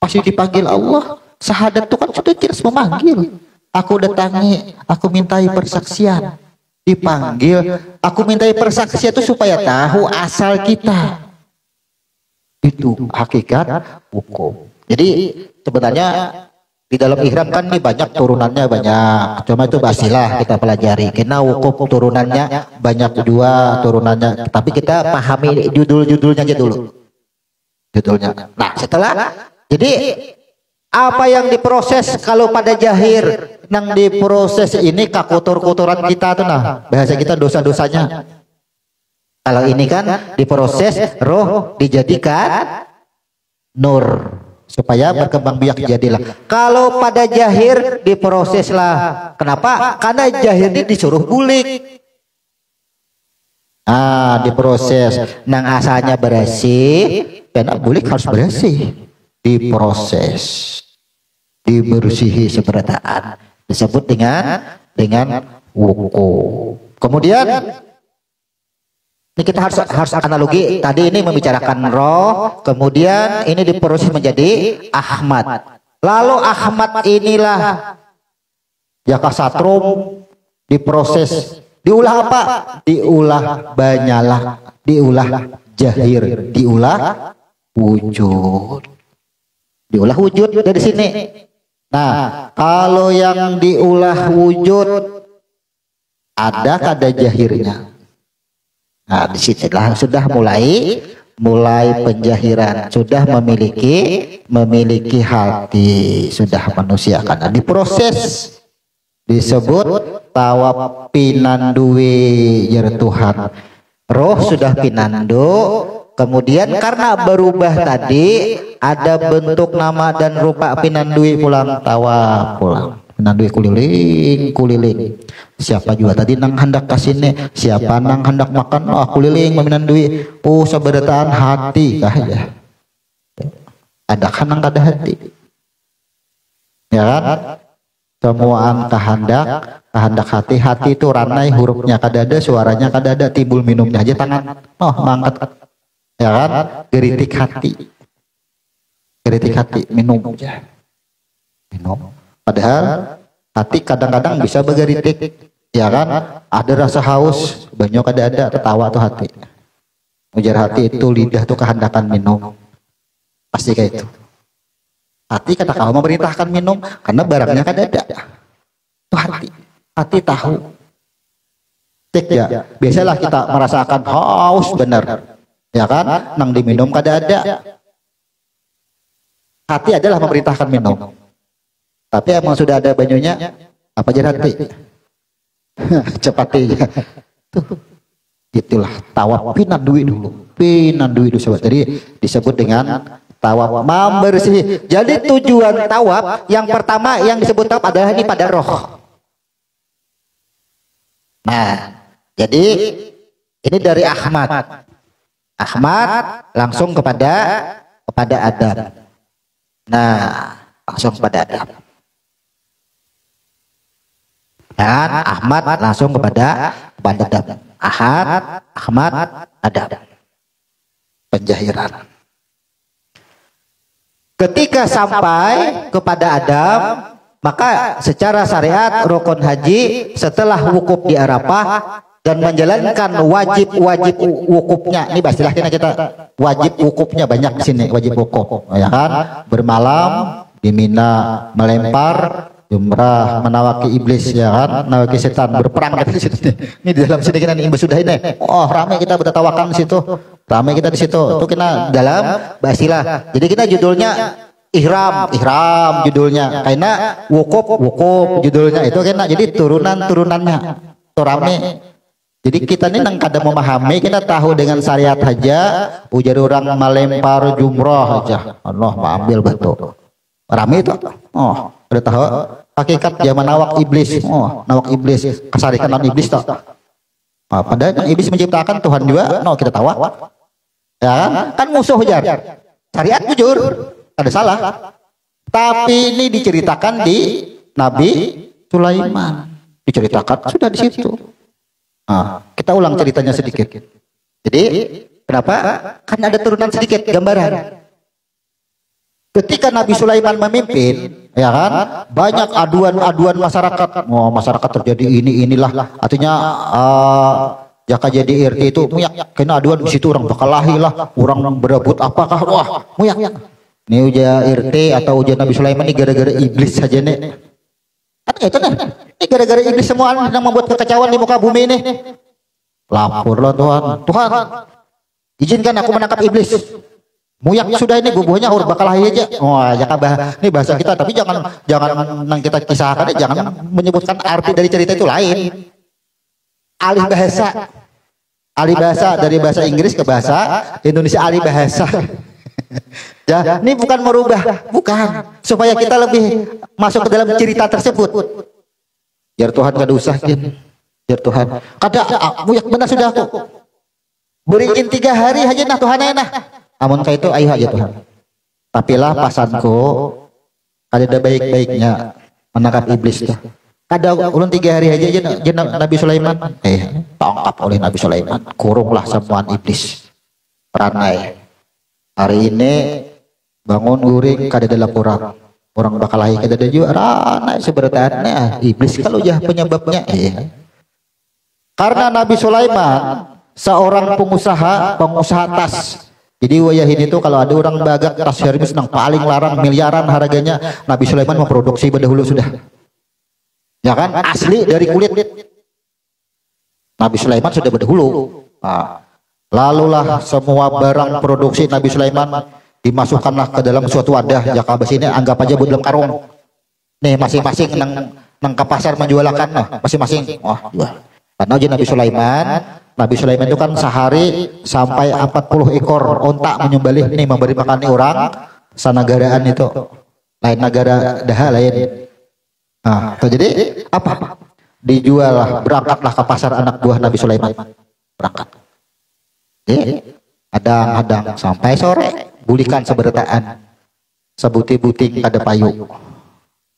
Pasti dipanggil Allah. Syahadat itu kan sudah jelas memanggil. Aku datangi, aku mintai persaksian. Dipanggil, aku mintai persaksian itu supaya tahu asal kita. Itu hakikat wukuf. Jadi sebenarnya di dalam ihram kan ini banyak turunannya banyak. Cuma itu basilah kita pelajari. Karena wukuf turunannya banyak juga turunannya. Tapi kita pahami judul-judulnya aja dulu. Judulnya. Nah setelah jadi apa yang diproses kalau pada jahir nang diproses ini kakotor-kotoran kita tuh nah bahasa kita dosa-dosanya. Kalau ini kan diproses roh dijadikan nur supaya berkembang biak jadilah. Kalau pada jahir diproseslah. Kenapa? Karena jahir ini disuruh bulik. Diproses nang asalnya bersih, karena bulik harus bersih. Diproses, dibersihi seberataan, disebut dengan wukuf. Kemudian ini kita harus analogi. Tadi ini membicarakan roh, kemudian ini diproses menjadi Ahmad. Lalu Ahmad inilah ya kasatrum diproses, diulah apa? Diulah banyalah, diulah jahir, diulah wujud. Diulah wujud dari sini. Nah, kalau yang diulah wujud ada kada jahirnya. Nah, disitulah sudah mulai penjahiran, sudah memiliki hati, sudah manusia karena diproses. Disebut tawab pinanduwe jar Tuhan. Roh sudah pinandu. Kemudian karena berubah tadi ada bentuk nama dan rupa pinandui pulang tawa pulang pinandui kuliling siapa juga tadi nang hendak kasine siapa nang hendak makan kuliling meminandui sabarataan hati kah ya ada kan nang kada hati ya kan semuaan kehendak hati itu ranai hurufnya kada ada suaranya kada ada timbul minumnya aja tangan mangkat ya kan geritik hati minum padahal hati kadang-kadang bisa bergeritik ya kan ada rasa haus banyak ada tertawa tuh hati ujar hati itu lidah tuh kehendakan minum pasti kayak itu hati kata kau memerintahkan minum karena barangnya kada ada tuh hati tahu ya biasalah kita merasakan haus benar ya kan nang diminum kada ada hati adalah memerintahkan minum tapi emang sudah ada banyunya apa aja hati cepat aja tuh itulah tawab pinandui dulu pinan duit disebut. Jadi disebut dengan tawaf membersih. Jadi tujuan tawaf yang pertama yang disebut tawaf adalah ini pada roh. Nah, jadi ini dari Ahmad. Ahmad langsung kepada Adam. Nah, langsung kepada Adam. Dan Ahmad langsung kepada Adam. Ahmad, Adam. Penjahiran. Ketika sampai kepada Adam, maka secara syariat rukun haji setelah wukuf di Arafah dan menjalankan wajib wukufnya. Ini istilahnya kita wajib wukufnya banyak di sini, wajib wukuf, ya kan? Bermalam di Mina, melempar jumrah, menawaki iblis, ya kan? Menawaki setan, berperang di sini. Ini di dalam sini kita ini sudah ini. Oh, ramai kita bertawakan di situ. Ramai kita di situ. Itu kita dalam basilah. Jadi kita judulnya ihram judulnya. Karena wukuf judulnya itu kena. Jadi turunannya. Itu rame. Jadi kita ini nang kada memahami, kita tahu dengan syariat aja, ujar orang melempar jumrah aja. Allah mengambil batu. Rame itu. Oh, udah tahu hakikat zaman nawak iblis. Oh, nawak iblis, kesarikan non iblis tak. Nah, padahal iblis menciptakan Tuhan juga. No, kita tahu. Ya kan musuh jar. Syariat jujur, ada salah. Tapi ini diceritakan di Nabi Sulaiman. Diceritakan sudah di situ. Nah, kita ulang ceritanya sedikit. Jadi, kenapa? Kan ada turunan sedikit gambaran. Ketika Nabi Sulaiman memimpin, ya kan, banyak aduan masyarakat. Oh, masyarakat terjadi inilah. Artinya, jaka jadi RT itu muyak. Kena aduan di situ orang bakal lahir lah, orang berebut apakah? Wah, muyak. Ini ujar RT atau ujar Nabi Sulaiman ini gara-gara iblis saja nih. Kan itu nih. Ini gara-gara iblis semua yang membuat kekacauan di muka bumi ini. Laporlah Tuhan, izinkan aku menangkap iblis. Muyak sudah ini gubuhnya huruf bakal aja. Wah, ini bahasa kita, tapi jangan nang kita kisahkan, jangan menyebutkan arti dari cerita itu lain. Alih bahasa dari bahasa Inggris ke bahasa Indonesia, alih bahasa. Ya, ini bukan merubah, bukan supaya kita lebih masuk ke dalam cerita tersebut. Biar Tuhan kada usah, biar Tuhan kada muyak benar sudah aku beriin 3 hari aja nah Tuhan enak. Amun kayak itu ayo aja Tuhan. Tapilah pasanku ada baik-baiknya menangkap iblis tuh. Kada ulun 3 hari aja Nabi Sulaiman. Tangkap oleh Nabi Sulaiman. Kurunglah semua iblis. Peranai. Hari ini bangun guring kada ada laporan. Orang bakal lahir kada ada juga ranai seberatnya iblis kalau ya penyebabnya. Karena Nabi Sulaiman seorang pengusaha tas. Jadi wayahin itu kalau ada orang bagak tas Hermes yang paling larang miliaran harganya, Nabi Sulaiman memproduksi berdahulu sudah. Ya kan, asli dari kulit. Nabi Sulaiman sudah berdahulu. Nah, lalulah semua barang produksi Nabi Sulaiman dimasukkanlah ke dalam suatu wadah. Ya kabas ini anggap aja dalam karung. Nih masing-masing nang ke pasar menjualkan nah, masing-masing. Wah, karena aja Nabi Sulaiman itu kan sehari sampai 40 ekor onta menyembelih nih memberi makan nih orang sanagaraan itu. Lain negara dah lain. Nah, jadi apa? Dijual, berangkatlah ke pasar anak buah Nabi Sulaiman. Berangkat. Adang sampai sore bulikan seberataan. Sebuti-buting kada payu.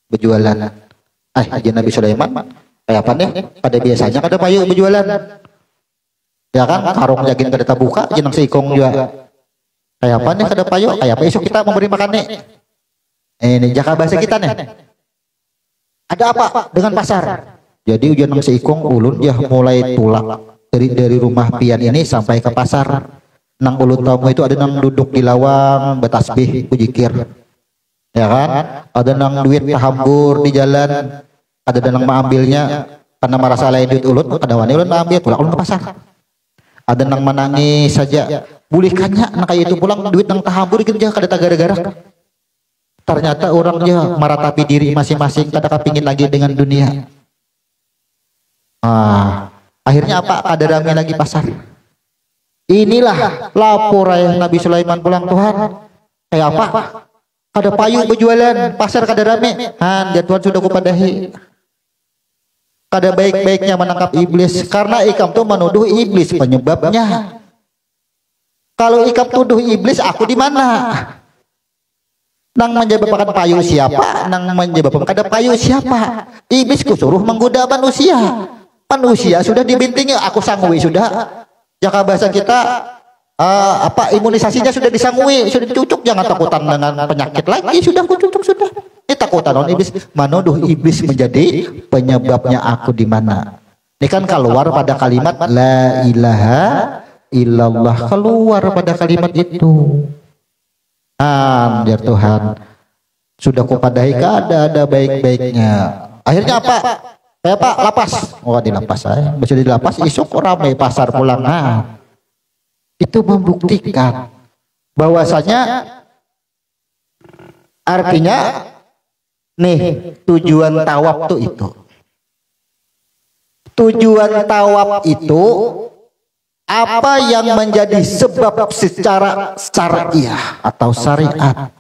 Berjualan. Aja Nabi Sulaiman kayak apa nih? Pada biasanya kada payu berjualan. Ya kan, karung jagin kada terbuka, jenang seikong juga. Kayak apa nih kada payu? Kayak apa esok kita memberi makan nih? Ini jaka bahasa kita nih. Ada apa dengan pasar? Jadi ujian nang seikong ulun ya mulai tulak dari rumah pian ini sampai ke pasar. Nang ulun tamu itu ada nang duduk di lawang bertasbih pujikir. Ya kan? Ada nang duit tahambur di jalan. Ada nang mengambilnya karena merasa lain duit ulun, kada wani ulun mengambil pulang ulun ke pasar. Ada nang menangis saja. Bulihkannya nang kayak itu pulang duit nang tahambur gitu aja kada gara-gara. Ternyata orangnya meratapi diri masing-masing, kada kepingin lagi dengan dunia. Akhirnya apa? Ada rame lagi pasar. Inilah lapor Nabi Sulaiman pulang Tuhan. Kayak apa? Kada payu berjualan, pasar kada rame. Han, dia Tuhan sudah kupadahi. Kada baik-baiknya menangkap iblis, karena ikam tuh menuduh iblis penyebabnya. Kalau ikam tuduh iblis, aku di mana? Nang menyebabkan payu siapa? Nang menyebabkan kada payu siapa? Iblis kusuruh menggoda manusia. Manusia sudah dibintingi, aku sangui sudah. Jaka bahasa kita imunisasinya sudah disangui, sudah dicucuk, jangan takutan dengan penyakit lagi, sudah kucucuk sudah. Ini takutan on iblis, menuduh iblis menjadi penyebabnya aku di mana. Ini kan keluar pada kalimat la ilaha illallah, keluar pada kalimat itu. Ya Tuhan, sudah kupadahi ada baik-baiknya. Akhirnya apa? Kayak Pak lapas. Oh, di lapas saya. Bisa di lapas isuk ramai pasar pulang. Nah, itu membuktikan bahwasanya artinya nih tujuan tawaf tuh itu. Tujuan tawaf itu apa yang menjadi sebab secara syariah atau syariat.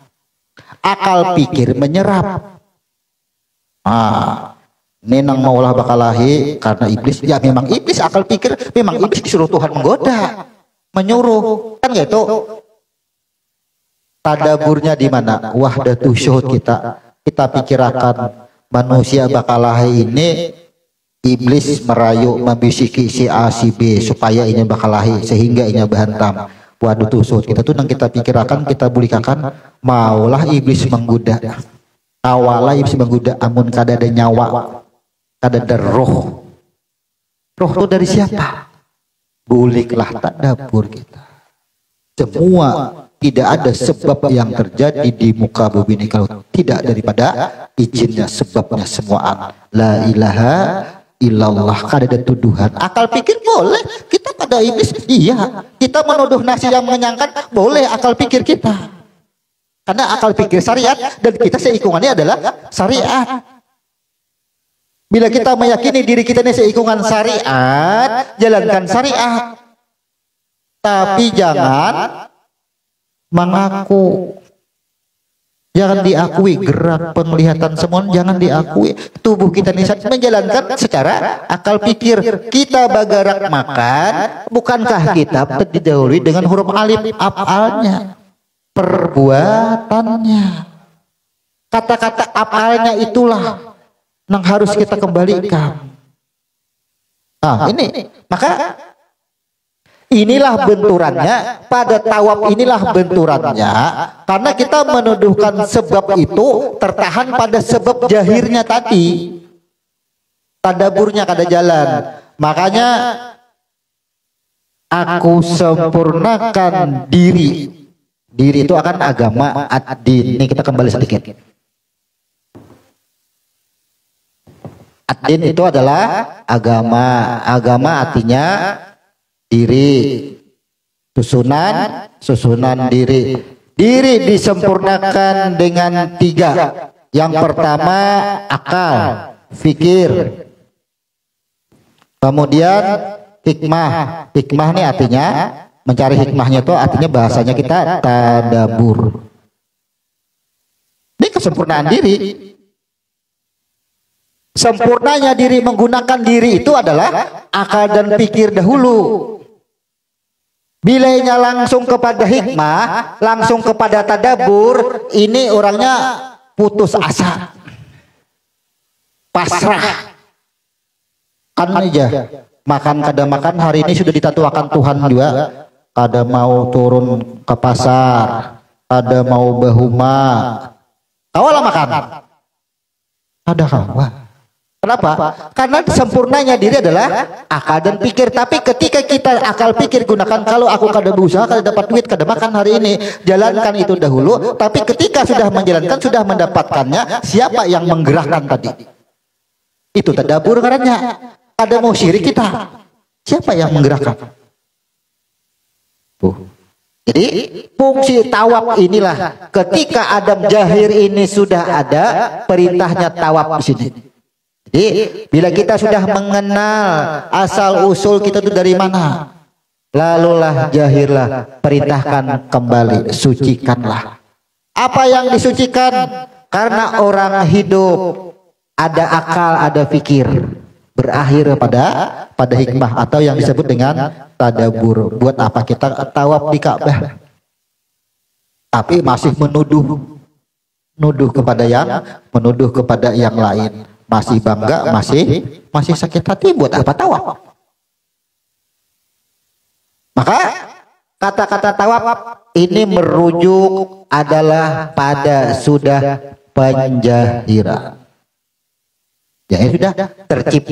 Akal pikir menyerap. Ini nang maulah bakalahi karena iblis, ya memang iblis akal pikir, memang iblis disuruh Tuhan menggoda, menyuruh, kan gitu. Tadaburnya di mana? Wahdatul syuhud kita pikirakan manusia bakalahi ini iblis merayu membisiki si A si B supaya ini bakalahi sehingga ini berhantam. Wahdatul syuhud kita tuh nang kita pikirakan, kita bulikakan maulah iblis menggoda. Awalah iblis menggoda amun kada ada nyawa. Ada roh itu dari siapa? Buliklah tadabbur kita. Semua tidak ada sebab yang terjadi di muka bumi ini kalau tidak daripada izinnya, sebabnya semuaan. La ilaha illallah. Kada ada tuduhan. Akal pikir boleh, kita pada iblis iya. Kita menuduh nasi yang mengenyangkan boleh akal pikir kita, karena akal pikir syariat dan kita seikungannya adalah syariat. Bila kita meyakini diri kita ini seikungan syariat, jalankan syariat. Tapi jangan mengaku. Jangan diakui gerak penglihatan semua, jangan diakui. Tubuh kita ini menjalankan secara akal pikir. Kita bagarak makan, bukankah kita terdahului dengan huruf alif afalnya, perbuatannya. Kata-kata afalnya itulah yang harus kita kembalikan. Ini maka inilah benturannya pada tawaf, inilah benturannya karena kita menuduhkan sebab itu tertahan pada sebab jahirnya tadi, tadaburnya kada jalan. Makanya aku sempurnakan diri itu akan agama ad-din. Ini kita kembali sedikit. Ad-din itu adalah agama. Agama artinya diri, susunan diri. Diri disempurnakan dengan 3. Yang pertama akal, fikir. Kemudian hikmah. Hikmah ini artinya mencari hikmahnya itu artinya bahasanya kita tadabbur. Ini kesempurnaan diri. Sempurnanya diri menggunakan diri itu adalah akal dan pikir dahulu. Bilanya langsung kepada hikmah, langsung kepada tadabbur, ini orangnya putus asa, pasrah. Kan aja makan kada makan, hari ini sudah ditatuakan Tuhan juga. Kada mau turun ke pasar, kada mau bahuma, kawalah makan. Ada kawa. Kenapa? Karena sempurnanya diri adalah akal dan pikir. Tapi ketika kita akal pikir gunakan, kalau aku kada berusaha, kada dapat duit, kada makan hari ini, jalankan itu dahulu. Tapi ketika sudah menjalankan, sudah mendapatkannya, siapa yang menggerakkan tadi? Itu tadabbur karena ada mau syirik kita. Siapa yang menggerakkan? Jadi fungsi tawaf inilah ketika Adam Jahir ini sudah ada, perintahnya tawaf di sini. Jadi bila kita sudah mengenal asal usul kita itu dari mana, lalulah jahirlah, perintahkan kembali, sucikanlah. Apa yang disucikan? Karena orang hidup ada akal, ada fikir, berakhir pada hikmah atau yang disebut dengan tadabur. Buat apa kita tawaf di Ka'bah tapi masih menuduh kepada yang lain, masih bangga, masih sakit hati, buat apa tawaf? Maka kata-kata tawaf ini merujuk adalah pada sudah penjahiran. Ya sudah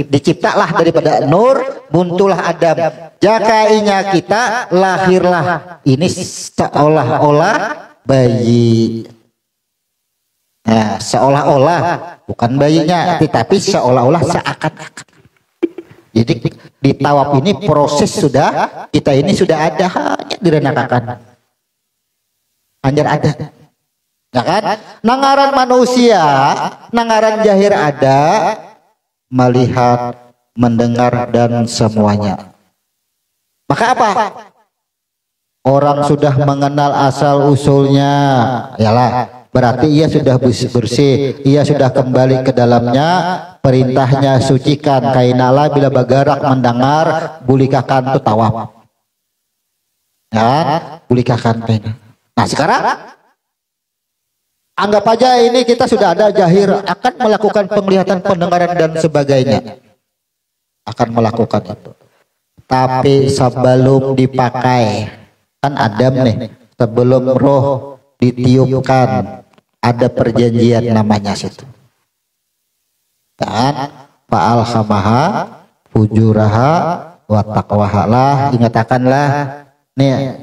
diciptalah daripada nur, muncullah Adam. Jakainya kita lahirlah ini seolah-olah bayi. Nah, seolah-olah bukan bayinya, tetapi seolah-olah seakan-akan. Jadi di tawaf ini proses sudah kita ini sudah ada, hanya direnakan. Anjar ada. Ya kan? Nangaran manusia, nangaran jahir ada, melihat, mendengar dan semuanya. Maka apa? Orang sudah mengenal asal usulnya, yalah, berarti ia sudah bersih, ia sudah kembali ke dalamnya. Perintahnya sucikan, kainala bila bagarak mendengar, bulikakan itu tawaf. Ya, bulikakan kain. Nah sekarang anggap aja ini kita sudah ada jahir, akan melakukan penglihatan, pendengaran dan sebagainya, akan melakukan itu. Tapi sebelum dipakai, kan Adam nih, sebelum roh ditiupkan ada perjanjian namanya situ. Dan fa'alhamaha fujuraha wa taqwaha, lah ingatakanlah nih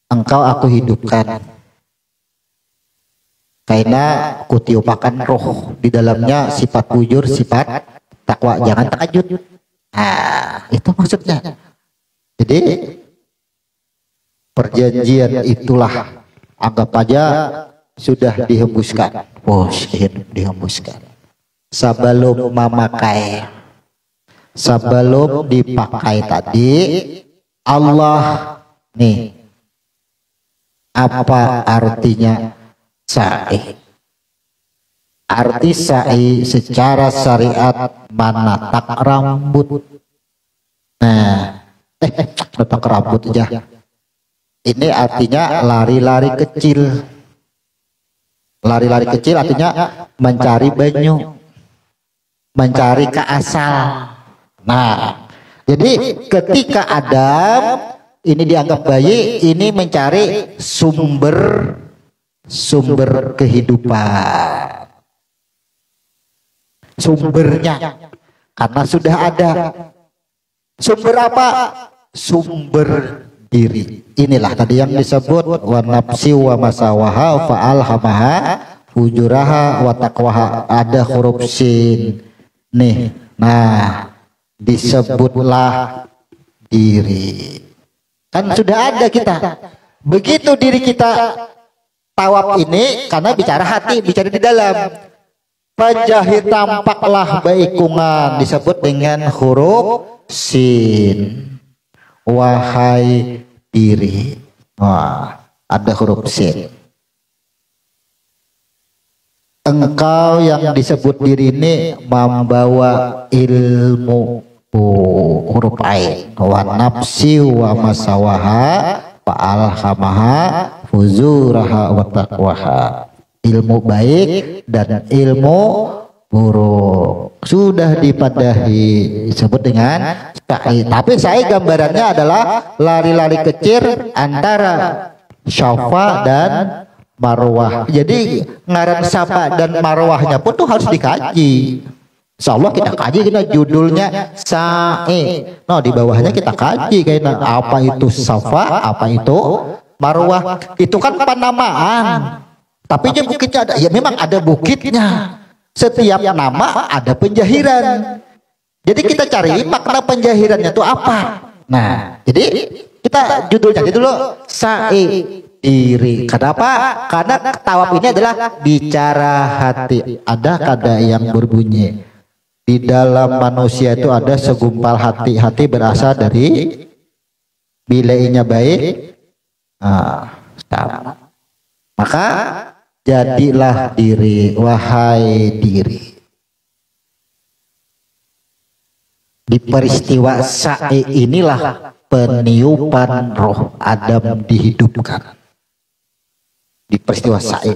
engkau aku hidupkan karena kutiupakan roh di dalamnya sifat fujur, sifat takwa, jangan takajud. Nah itu maksudnya. Jadi perjanjian itulah anggap aja sudah dihembuskan, dihembuskan. Sebelum memakai, sebelum dipakai tadi, Allah nih, apa artinya sa'i? Arti sa'i secara syariat manatak rambut. Nah, letak rambut aja. Ini artinya lari-lari kecil. Lari-lari kecil artinya mencari banyu, mencari ke asal. Nah, jadi ketika Adam ini dianggap bayi, ini mencari sumber kehidupan, sumbernya, karena sudah ada. Sumber apa? Sumber diri. Inilah tadi yang disebut wa nafsi wa masawaha fa'alhamaha fujuraha wa taqwaha, ada huruf sin nih. Nah disebutlah diri, kan sudah ada kita. Begitu diri kita tawaf ini, karena bicara hati, bicara di dalam. Penjahit tampaklah baikungan, disebut dengan huruf sin. Wahai diri, wah ada huruf sin. Engkau yang disebut diri ini membawa ilmu, huruf ain. Wa nafsi wa masawaha fa'alhamaha fuzuraha wa taqwaha, ilmu baik dan ilmu buruk sudah dipadahi, disebut dengan sa'i. Tapi sa'i gambarannya adalah lari-lari kecil antara syafa dan marwah. Jadi ngaran safa dan marwahnya pun tuh harus dikaji. Insyaallah kita kaji, kita judulnya sa'i. Nah di bawahnya kita kaji kayaknya apa itu safa, apa itu marwah. Itu kan penamaan. Tapi bukitnya ada, ya memang ada bukitnya. Setiap nama ada penjahiran. Jadi kita cari makna penjahirannya itu apa. Nah, jadi kita judulnya dulu sa'i diri. Kenapa? Karena tawaf ini adalah bicara hati. Ada kada yang berbunyi. Di dalam manusia itu ada segumpal hati. Hati berasal dari bilainya baik, sama. Maka jadilah diri, wahai diri. Di peristiwa sa'i inilah peniupan roh Adam dihidupkan. Di peristiwa sa'i,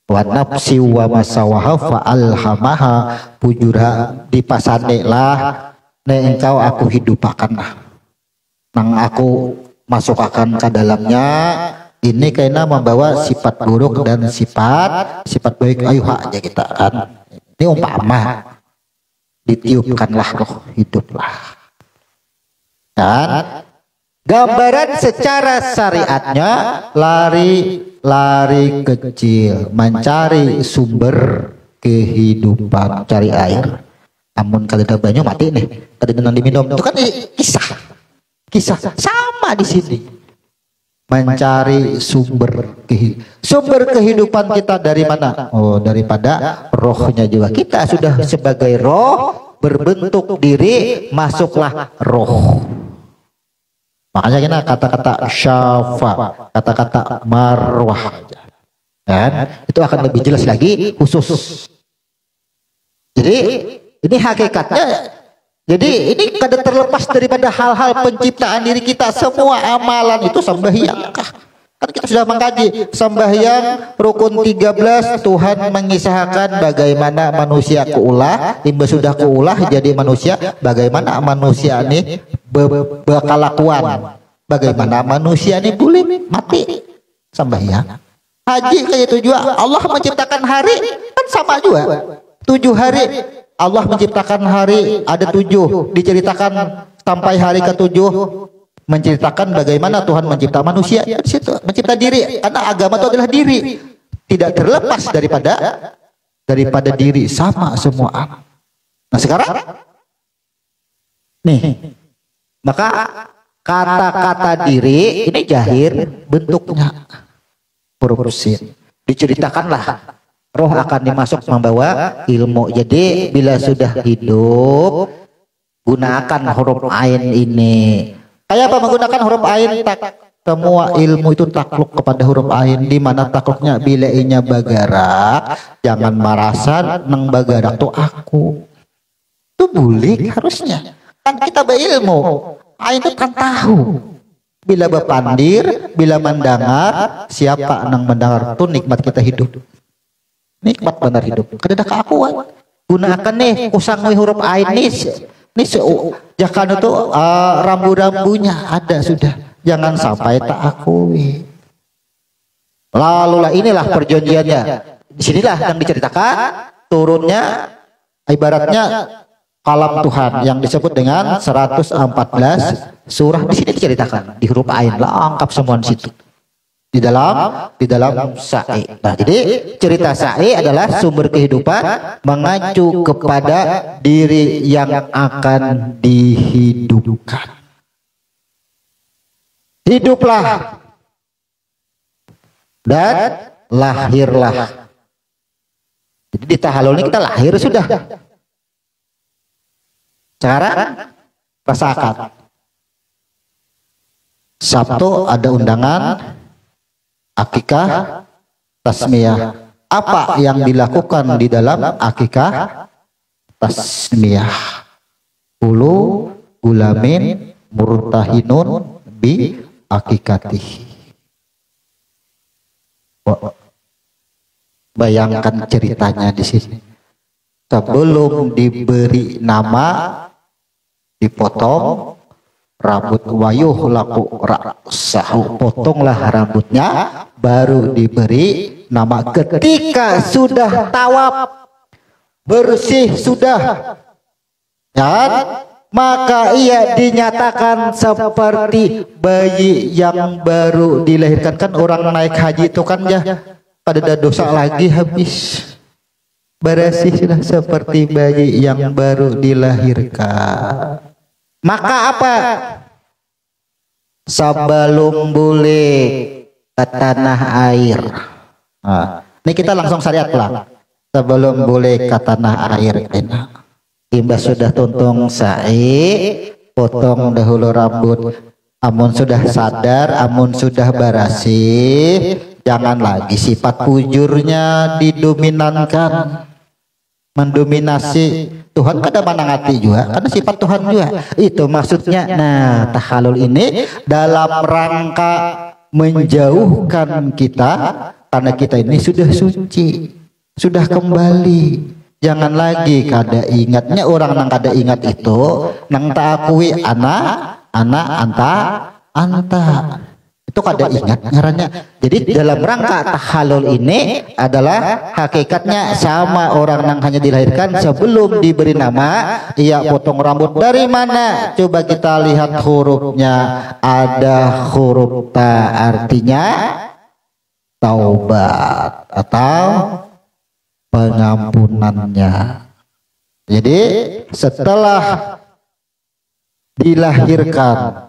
wa nafsi wa masawaha fa alhamaha pujura, dipasanelah ne engkau aku hidupakanlah, nang aku masukkan ke dalamnya ini karena membawa sifat buruk dan sifat baik. Ayo aja kita kan, ini umpama ditiupkanlah roh, hiduplah. Dan gambaran secara syariatnya lari kecil mencari sumber kehidupan, cari air. Namun kalau ada banyak mati nih, kada dengan diminum itu kan kisah sama di sini. Mencari sumber kehidupan kita dari mana? Oh, daripada rohnya juga. Kita sudah sebagai roh berbentuk diri, masuklah roh. Makanya kita kata-kata syafa, kata-kata marwah, kan? Itu akan lebih jelas lagi khusus. Jadi ini hakikatnya. Jadi ini kada terlepas daripada hal-hal penciptaan diri kita. Semua amalan itu sembahyang. Kan kita sudah mengkaji sembahyang rukun 13, Tuhan mengisahkan bagaimana manusia keulah, tiba sudah keulah jadi manusia, bagaimana manusia ini berkelakuan, bagaimana manusia ini boleh mati, sembahyang. Haji kayak itu juga, Allah menciptakan hari kan sama juga, 7 hari Allah menciptakan hari, ada 7 diceritakan sampai hari ke-7 menceritakan bagaimana Tuhan mencipta manusia. Di situ mencipta diri, karena agama itu adalah diri, tidak terlepas daripada diri, sama semua. Nah sekarang nih, maka kata-kata diri ini jahir bentuknya huruf sin, diceritakanlah roh akan dimasuk membawa ilmu. Jadi bila sudah hidup gunakan huruf ain ini. Kayak apa menggunakan huruf ain? Semua ilmu itu takluk kepada huruf ain. Di mana takluknya? Bila inya bagarak, jangan merasa nang bagarak tuh aku. Itu bulik harusnya. Kan kita berilmu. Ain itu kan tahu. Bila berpandir, bila mendengar, siapa nang mendengar tuh nikmat kita hidup. Nikmat benar hidup. Kada ada keakuan. Gunakan nih kusangwi huruf ain nih. Nih jangan itu rambu-rambunya ada sudah. Jangan sampai tak akui. Lalulah inilah perjanjiannya. Disinilah yang diceritakan turunnya ibaratnya kalam Tuhan yang disebut dengan 114 surah. Di sini diceritakan di huruf ain lengkap semua di situ. Di dalam sa'i. Nah, jadi cerita sa'i adalah sumber kehidupan mengacu kepada diri yang akan dihidupkan. Hiduplah dan lahirlah. Jadi di tahalul ini kita lahir sudah. Sekarang rasakan. Sabtu ada undangan akikah tasmiyah. Apa yang dilakukan di dalam akikah tasmiyah? Ulu gulamin murtahinun bi akikatihi. Bayangkan ceritanya di sini. Sebelum diberi nama, dipotong rambut wayuh laku rasahu, potonglah rambutnya, baru diberi nama. Ketika sudah tawaf bersih sudah, dan maka ia dinyatakan seperti bayi yang baru dilahirkan. Kan orang naik haji itu kan ya pada ada dosa lagi habis bersih sudah seperti bayi yang baru dilahirkan. Maka apa? Sebelum boleh ke tanah air. Nah, ini kita langsung syariat lah. Sebelum boleh ke tanah air, tiba sudah tuntung sa'i, potong dahulu rambut. Amun sudah sadar, amun sudah barasih, jangan lagi sifat pujurnya didominankan, mendominasi. Tuhan kada manangati juga karena sifat Tuhan juga. Itu maksudnya. Nah, tahalul ini dalam rangka menjauhkan kita karena kita ini sudah suci, sudah kembali. Jangan lagi kada ingatnya orang nang kada ingat itu nang tak akui anak anta itu kada ingat ngarannya. Jadi dalam rangka tahalul ini adalah hakikatnya sama orang yang hanya dilahirkan sebelum diberi nama ia potong rambut. Dari mana? Coba kita lihat hurufnya. Ada huruf ta, artinya taubat atau pengampunannya. Jadi setelah dilahirkan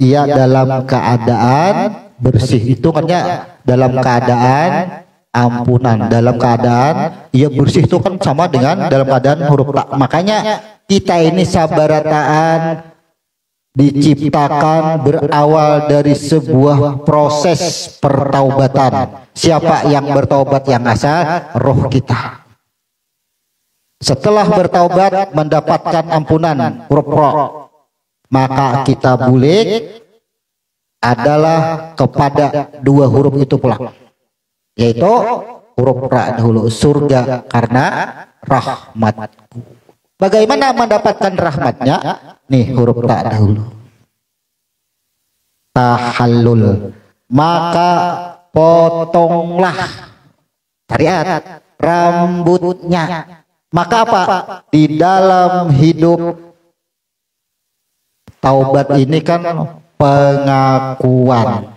ia dalam keadaan bersih, itu kan dalam keadaan ampunan, dalam keadaan ia bersih itu kan sama dengan dalam keadaan huruf ta. Makanya kita ini sabarataan diciptakan berawal dari sebuah proses pertaubatan. Siapa yang bertaubat yang asal? Roh kita. Setelah bertaubat mendapatkan ampunan huruf ro, maka kita bulik adalah kepada dua huruf itu pula, yaitu huruf ra dahulu, surga karena rahmatku. Bagaimana mendapatkan rahmatnya? Nih huruf ta dahulu. Tahallul. Maka potonglah syariat rambutnya. Maka apa? Di dalam hidup taubat ini kan pengakuan.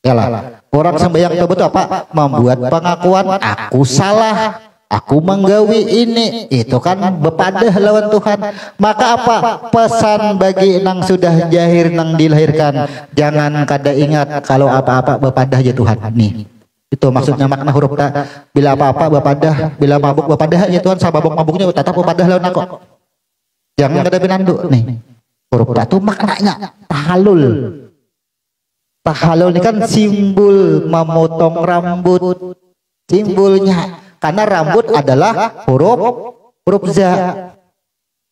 Yalah, orang sembahyang taubat itu apa? Membuat pengakuan, aku salah, aku menggawi ini, itu kan bepadah lawan Tuhan. Maka apa? Pesan bagi nang sudah jahir nang dilahirkan, jangan kada ingat kalau apa-apa bepadah ya Tuhan. Nih, itu maksudnya makna huruf ta. Bila apa-apa bepadah, bila mabuk bepadah ya Tuhan, sababuk-mabuknya tetap bepadah lawan aku. Jangan kada pinandu. Nih, huruf ta itu maknanya tahalul. Tahalul ini kan simbol memotong rambut, simbolnya. Karena rambut adalah huruf za,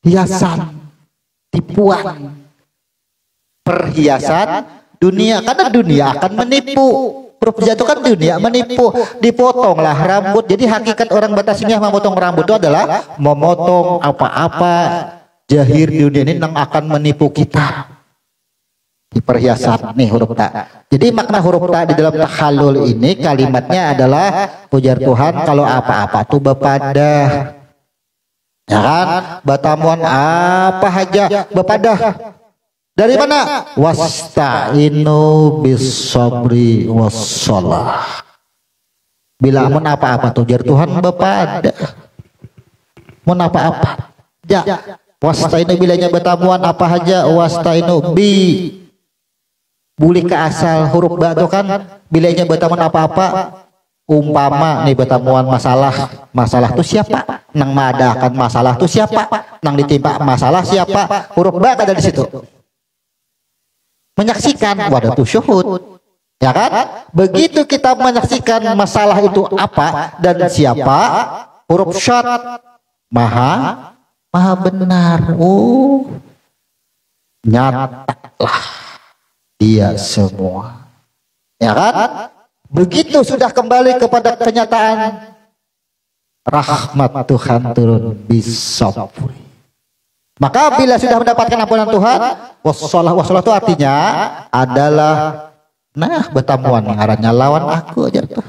hiasan, tipuan, perhiasan dunia. Karena dunia akan menipu. Huruf za itu kan dunia menipu. Dipotonglah rambut. Jadi hakikat orang Batasingnya memotong rambut itu adalah memotong apa-apa jahir dunia ini yang akan menipu kita. Di perhiasan nih huruf ta. Jadi makna huruf ta di dalam tahallul ini kalimatnya adalah pujar Tuhan kalau apa-apa tuh bepadah. Ya kan? Batamuan apa aja bepadah. Dari mana? Wasta'inu bis sabri wassalah. Bila mun apa-apa tuh jar Tuhan bepadah. Mun apa-apa. Ja. Wasta'inu bilanya batamuan apa aja wasta'inu bi buli ke asal huruf ba itu kan bilanya batamuan apa-apa, umpama nih batamuan masalah tuh siapa nang mengadakan masalah tuh siapa nang ditimpa masalah siapa, huruf ba ada di situ menyaksikan wadah tuh syuhud, ya kan? Begitu kita menyaksikan masalah itu apa dan siapa, huruf syad maha benar. Nyatalah dia semua, ya kan? Begitu sudah kembali kepada kenyataan rahmat Tuhan turun bisabri. Maka bila sudah mendapatkan ampunan Tuhan, wassalah itu artinya adalah betamuan ngarannya lawan aku aja tuh.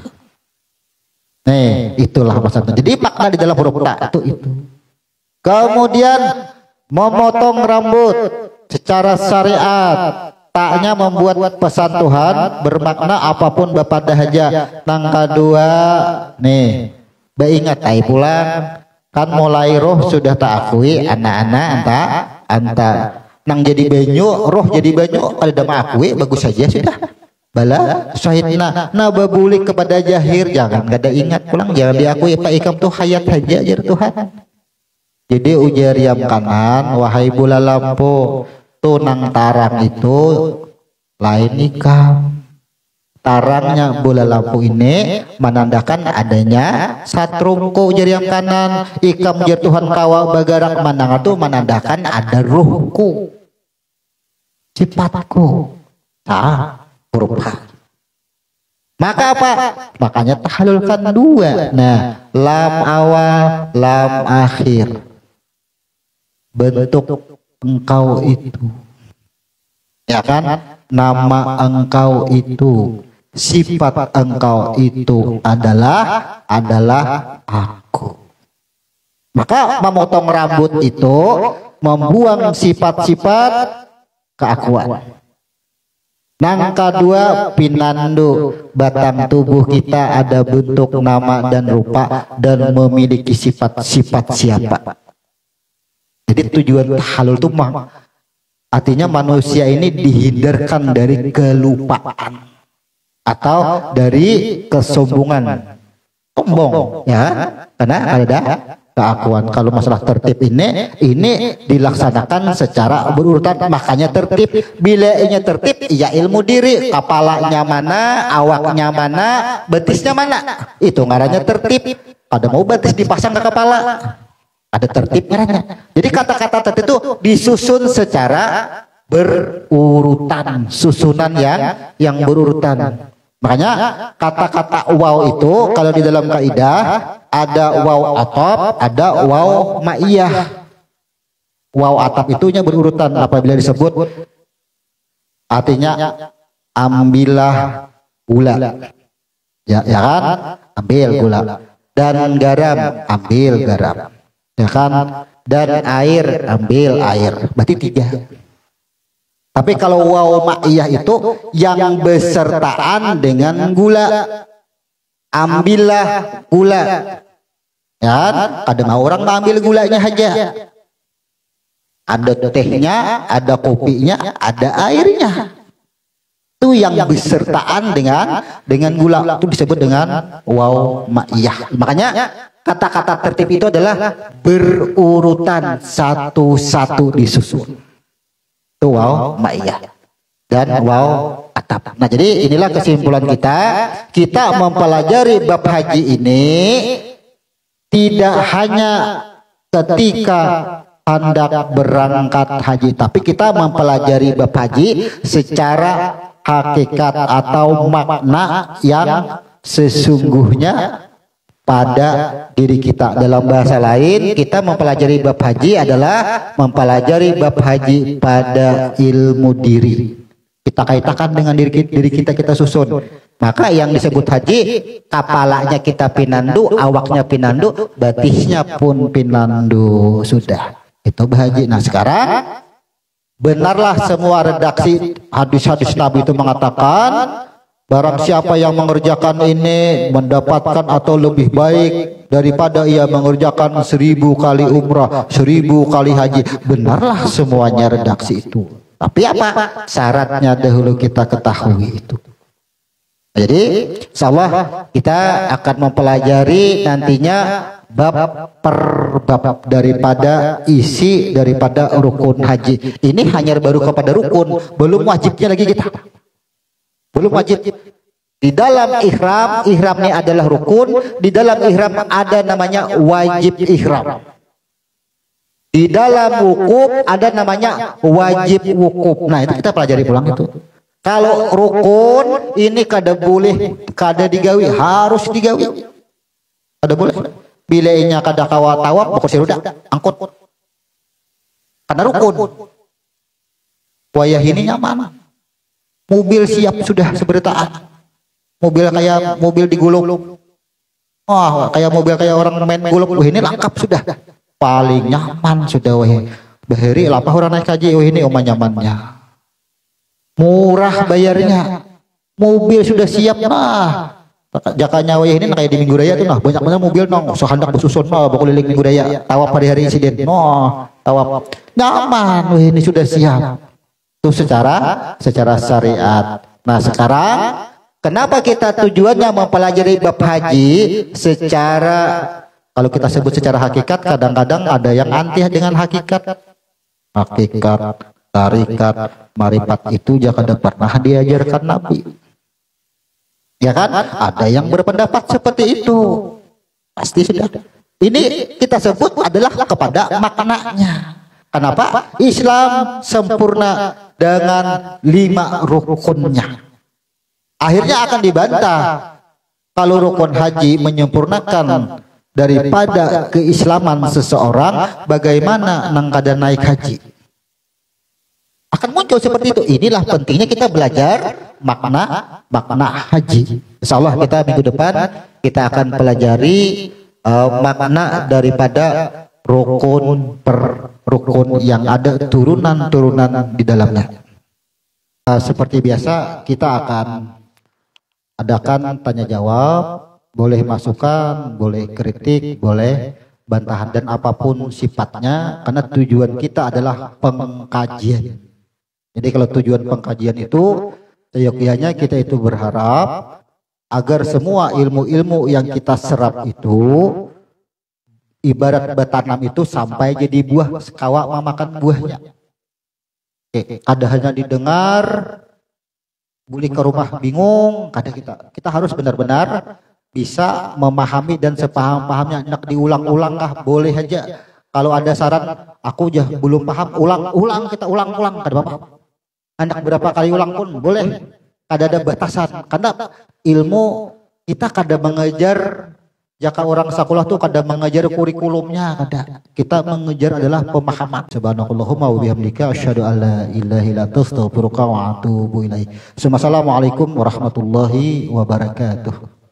Nih, itulah maksudnya. Jadi makna di dalam huruf ta itu. Kemudian memotong rambut secara syariat. Taknya membuat pesan Tuhan bermakna apapun bepadah aja. Nang kedua nih, beingat ai pulang kan mulai roh sudah tak akui anak-anak anta nang jadi banyu, roh jadi banyu kalau dah akui bagus saja sudah. Bala syahidna babulik kepada jahir, jangan kada ingat pulang, jangan diakui Pak Ikam tuh hayat aja jar Tuhan. Jadi ujar yang kanan, wahai bola lampu, tunang tarang itu lain ikam. Tarangnya bola lampu ini menandakan adanya satrungku jari yang kanan, ikam jari Tuhan kawa bagarak mandang itu menandakan ada ruhku, sifatku, berupa. Maka apa? Makanya tahlulkan dua. Nah, lam awal, lam akhir. Bentuk engkau itu, ya kan? Nama engkau itu, sifat engkau itu adalah aku. Maka memotong rambut itu membuang sifat-sifat keakuan. Nang kedua pinandu, batang tubuh kita ada bentuk nama dan rupa dan memiliki sifat-sifat siapa. Jadi tujuan tahalul itu artinya manusia ini dihindarkan dari kelupaan atau dari kesombongan, sombong, ya, karena ada keakuan. Kalau masalah tertib ini dilaksanakan secara berurutan, makanya tertib. Bila ini tertib, ya ilmu diri, kepalanya mana, awaknya mana, betisnya mana, itu ngarannya tertib. Ada mau betis dipasang ke kepala, ada tertib ngarannya. Jadi kata-kata tertib itu disusun secara berurutan, susunan yang berurutan. Makanya kata-kata waw itu kalau di dalam kaidah ada waw atop, ada waw ma'iyah. Waw atop itunya berurutan apabila disebut artinya ambillah gula. Ya kan? Ambil gula. Dan garam, ambil garam. Ya kan? Dan air, ambil air. Berarti 3. Tapi kalau waw ma'iyah itu yang besertaan dengan gula. Ambillah gula. Ya, kadang orang mengambil gulanya aja. Ada tehnya, ada kopinya, ada airnya. Itu yang besertaan dengan gula itu disebut dengan waw ma'iyah. Makanya kata-kata tertib itu adalah berurutan satu-satu disusun. Itu waw ma'iyah dan waw atap. Nah, jadi inilah kesimpulan kita mempelajari bab haji ini tidak hanya ketika hendak berangkat haji, tapi kita mempelajari bab haji secara hakikat atau makna yang sesungguhnya pada diri kita. Dalam bahasa lain, kita mempelajari bab haji adalah mempelajari bab haji pada ilmu diri. Kita kaitkan dengan diri kita susun. Maka yang disebut haji, kepalanya kita pinandu, awaknya pinandu, batisnya pun pinandu, sudah. Itu haji. Nah, sekarang benarlah semua redaksi hadis-hadis Nabi itu mengatakan barang siapa yang mengerjakan ini mendapatkan atau lebih baik daripada ia mengerjakan 1000 kali umrah, 1000 kali haji. Benarlah semuanya redaksi itu. Tapi apa? Syaratnya dahulu kita ketahui itu. Jadi insyaallah kita akan mempelajari nantinya bab per bab daripada isi daripada rukun haji. Ini hanya baru kepada rukun, belum wajibnya lagi kita. Belum wajib. Di dalam ihram ini adalah rukun, di dalam ihram ada namanya wajib ihram. Di dalam wukuf ada namanya wajib wukuf. Nah, itu kita pelajari pulang itu. Kalau rukun ini kada boleh, kada digawi, harus digawi. Kada boleh. Bila inya kada kawa tawaf, pokok sirudak, angkut. Karena rukun. Wayah ini nyaman. Mobil siap sudah seberitaan. Mobil kayak mobil digulung. Oh, kayak mobil kayak orang main gulung. Wah, ini lengkap sudah. Paling nyaman sudah weh. Bahari lapah orang naik haji, wah ini oma nyamannya. Murah bayarnya. Mobil sudah siap nah. Jakanya weh ini kayak di Minggu Raya tuh nah, banyak mobil nong so hendak bersusun mah berkeliling Minggu Raya. Tawaf pada hari insiden. Oh, tawaf. Nyaman weh ini sudah siap. Itu secara syariat. Nah, sekarang kenapa kita tujuannya mempelajari bab haji secara, kalau kita sebut secara hakikat, kadang-kadang ada yang anti dengan hakikat. Hakikat tarikat, marifat itu jangan pernah diajarkan Nabi. Ya kan? Ada yang berpendapat seperti itu. Pasti sudah. Ini kita sebut adalah kepada maknanya. Kenapa? Islam sempurna dengan 5 rukunnya. Akhirnya akan dibantah. Kalau rukun haji menyempurnakan daripada keislaman seseorang, bagaimana nang kada naik haji? Akan muncul seperti itu. Inilah pentingnya kita belajar makna haji. Insya Allah kita minggu depan kita akan pelajari makna daripada rukun per rukun yang ada turunan-turunan di dalamnya. Seperti biasa kita akan adakan tanya jawab, boleh masukan, boleh kritik, boleh bantahan dan apapun sifatnya, karena tujuan kita adalah pengkajian. Jadi kalau tujuan pengkajian itu seyogyanya kita itu berharap agar semua ilmu-ilmu yang kita serap itu ibarat bertanam itu sampai jadi buah, sekawa memakan buahnya. Ada hanya didengar, buli ke rumah bingung, kadang kita harus benar-benar bisa memahami dan sepaham-pahamnya. Nak diulang-ulang kah? Boleh aja. Kalau ada saran, aku jah belum paham, ulang-ulang, kita ulang-ulang, kada apa-apa. Anak berapa kali ulang pun boleh. Kada ada batasan. Karena ilmu kita kada mengejar, jika orang sekolah tuh kada mengejar kurikulumnya, kada. Kita mengejar adalah pemahaman. Subhanallahumma wa bihamdika asyhadu an la ilaha illa anta astaghfiruka wa atubu ilaik. Assalamualaikum warahmatullahi wabarakatuh.